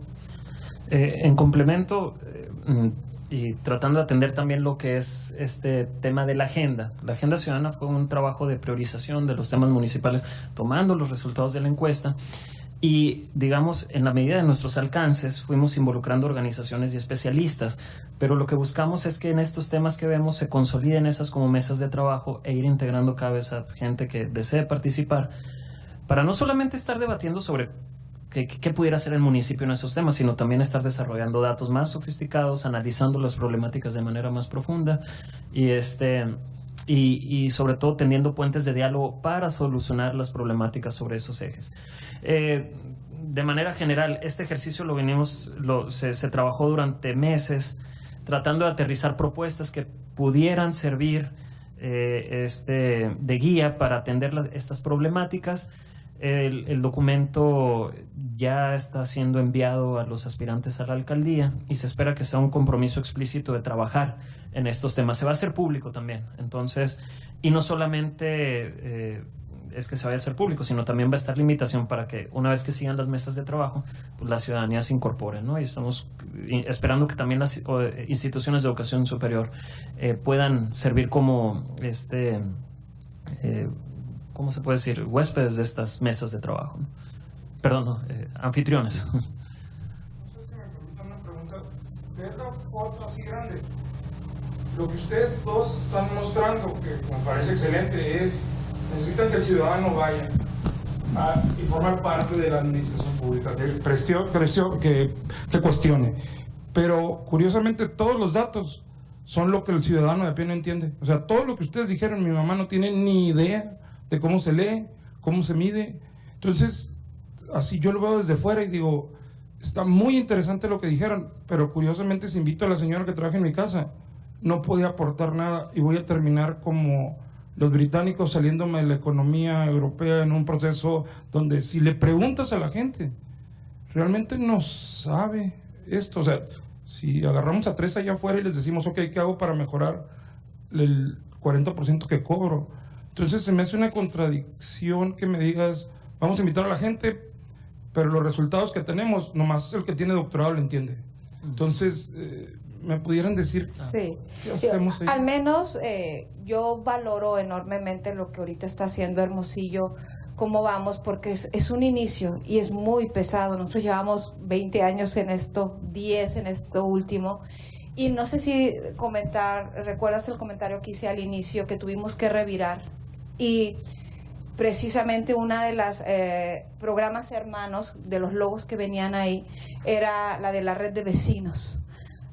En complemento, y tratando de atender también lo que es este tema de la agenda. La agenda ciudadana fue un trabajo de priorización de los temas municipales, tomando los resultados de la encuesta. Y, digamos, en la medida de nuestros alcances fuimos involucrando organizaciones y especialistas, pero lo que buscamos es que en estos temas que vemos se consoliden esas como mesas de trabajo e ir integrando cada vez a gente que desee participar, para no solamente estar debatiendo sobre qué pudiera hacer el municipio en esos temas, sino también estar desarrollando datos más sofisticados, analizando las problemáticas de manera más profunda y sobre todo tendiendo puentes de diálogo para solucionar las problemáticas sobre esos ejes. De manera general, este ejercicio se trabajó durante meses tratando de aterrizar propuestas que pudieran servir de guía para atender estas problemáticas. El documento ya está siendo enviado a los aspirantes a la alcaldía y se espera que sea un compromiso explícito de trabajar en estos temas. Se va a hacer público también, entonces, y no solamente es que se vaya a hacer público, sino también va a estar la invitación para que una vez que sigan las mesas de trabajo, pues la ciudadanía se incorpore, ¿no? Y estamos esperando que también las instituciones de educación superior puedan servir como ¿cómo se puede decir? Huéspedes de estas mesas de trabajo, ¿no? Perdón, no, anfitriones. No sé si me permiten una pregunta. ¿Qué es la foto así grande? Lo que ustedes dos están mostrando, que me parece excelente, es necesitan que el ciudadano vaya y formar parte de la administración pública, que cuestione. Pero curiosamente todos los datos son lo que el ciudadano de a pie no entiende. O sea, todo lo que ustedes dijeron, mi mamá no tiene ni idea de cómo se lee, cómo se mide. Entonces, así yo lo veo desde fuera y digo, está muy interesante lo que dijeron, pero curiosamente si invito a la señora que trabaja en mi casa, no podía aportar nada y voy a terminar como los británicos saliéndome de la economía europea en un proceso donde si le preguntas a la gente, realmente no sabe esto. O sea, si agarramos a 3 allá afuera y les decimos, ok, ¿qué hago para mejorar el 40% que cobro? Entonces se me hace una contradicción que me digas, vamos a invitar a la gente, pero los resultados que tenemos, nomás el que tiene doctorado lo entiende. Entonces, ¿me pudieran decir sí. qué hacemos ahí? Al menos yo valoro enormemente lo que ahorita está haciendo Hermosillo, cómo vamos, porque es un inicio y es muy pesado. Nosotros llevamos 20 años en esto, 10 en esto último. Y no sé si recuerdas el comentario que hice al inicio, que tuvimos que revirar. Y precisamente una de las programas hermanos de los logos que venían ahí era la de la red de vecinos,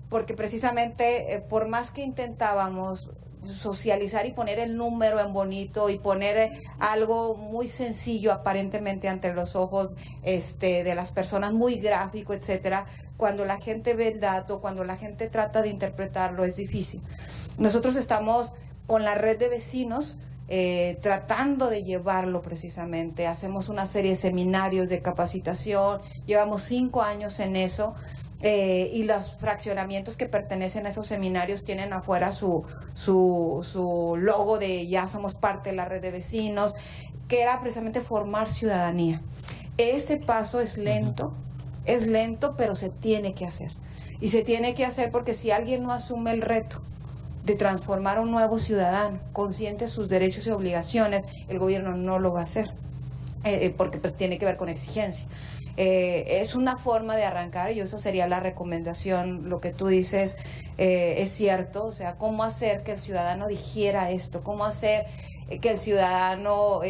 porque precisamente por más que intentábamos socializar y poner el número en bonito y poner algo muy sencillo aparentemente ante los ojos de las personas, muy gráfico, etcétera, cuando la gente ve el dato, cuando la gente trata de interpretarlo, es difícil. Nosotros estamos con la red de vecinos tratando de llevarlo precisamente. Hacemos una serie de seminarios de capacitación, llevamos 5 años en eso. Y los fraccionamientos que pertenecen a esos seminarios tienen afuera su logo de ya somos parte de la red de vecinos, que era precisamente formar ciudadanía. Ese paso es lento, pero se tiene que hacer. Y se tiene que hacer porque si alguien no asume el reto de transformar a un nuevo ciudadano, consciente de sus derechos y obligaciones, el gobierno no lo va a hacer, porque pues, tiene que ver con exigencia. Es una forma de arrancar y eso sería la recomendación. Lo que tú dices es cierto, o sea, cómo hacer que el ciudadano digiera esto, cómo hacer que el ciudadano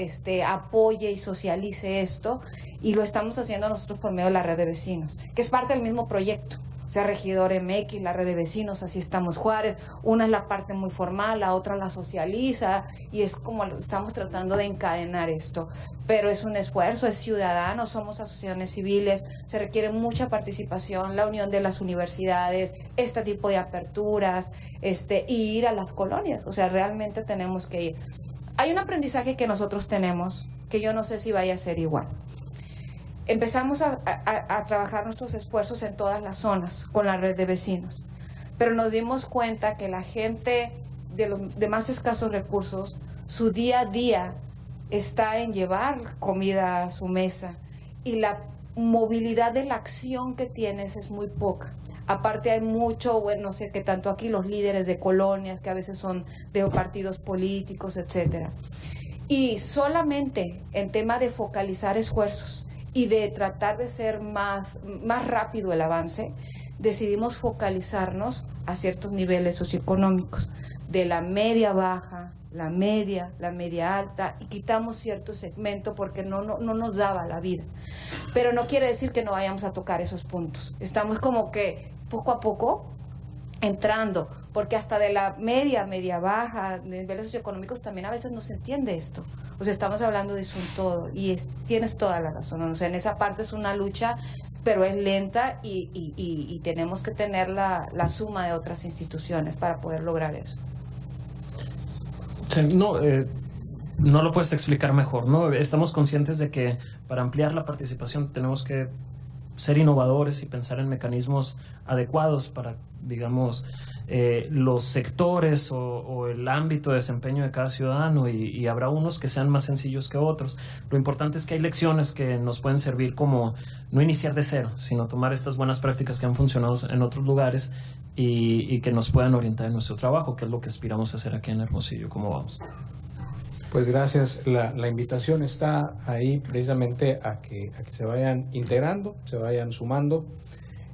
apoye y socialice esto, y lo estamos haciendo nosotros por medio de la red de vecinos, que es parte del mismo proyecto. O sea, Regidor MX, la red de vecinos, Así Estamos Juárez, una es la parte muy formal, la otra la socializa, y es como estamos tratando de encadenar esto. Pero es un esfuerzo, es ciudadano, somos asociaciones civiles, se requiere mucha participación, la unión de las universidades, este tipo de aperturas, y ir a las colonias. O sea, realmente tenemos que ir. Hay un aprendizaje que nosotros tenemos, que yo no sé si vaya a ser igual. Empezamos a trabajar nuestros esfuerzos en todas las zonas con la red de vecinos, pero nos dimos cuenta que la gente de más escasos recursos, su día a día está en llevar comida a su mesa, y la movilidad de la acción que tienes es muy poca. Aparte hay mucho, bueno, no sé qué tanto aquí, los líderes de colonias que a veces son de partidos políticos, etcétera. Y solamente en tema de focalizar esfuerzos y de tratar de ser más rápido el avance, decidimos focalizarnos a ciertos niveles socioeconómicos, de la media baja, la media alta, y quitamos cierto segmento porque no nos daba la vida. Pero no quiere decir que no vayamos a tocar esos puntos. Estamos como que poco a poco entrando, porque hasta de la media baja, de niveles socioeconómicos, también a veces no se entiende esto. O sea, estamos hablando de eso un todo, y tienes toda la razón. O sea, en esa parte es una lucha, pero es lenta, y tenemos que tener la suma de otras instituciones para poder lograr eso. Sí, no lo puedes explicar mejor, ¿no? Estamos conscientes de que para ampliar la participación tenemos que ser innovadores y pensar en mecanismos adecuados para, digamos, los sectores o el ámbito de desempeño de cada ciudadano, y habrá unos que sean más sencillos que otros. Lo importante es que hay lecciones que nos pueden servir, como no iniciar de cero, sino tomar estas buenas prácticas que han funcionado en otros lugares y que nos puedan orientar en nuestro trabajo, que es lo que aspiramos a hacer aquí en Hermosillo. ¿Cómo vamos? Pues gracias. La invitación está ahí precisamente a que se vayan integrando, se vayan sumando.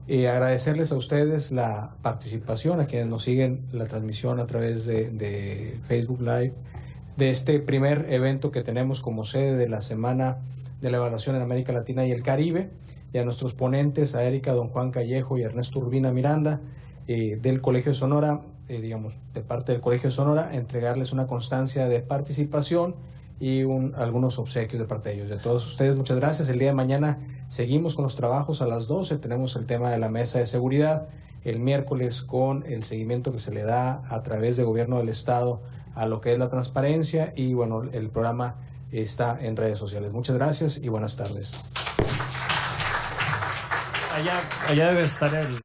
Agradecerles a ustedes la participación, a quienes nos siguen la transmisión a través de Facebook Live, de este primer evento que tenemos como sede de la Semana de la Evaluación en América Latina y el Caribe, y a nuestros ponentes, a Erika Don Juan Callejo y Ernesto Urbina Miranda, del Colegio de Sonora, de parte del Colegio de Sonora, entregarles una constancia de participación y algunos obsequios de parte de ellos. De todos ustedes, muchas gracias. El día de mañana seguimos con los trabajos a las 12. Tenemos el tema de la mesa de seguridad. El miércoles con el seguimiento que se le da a través del gobierno del estado a lo que es la transparencia, y bueno, el programa está en redes sociales. Muchas gracias y buenas tardes. Allá debe estar el...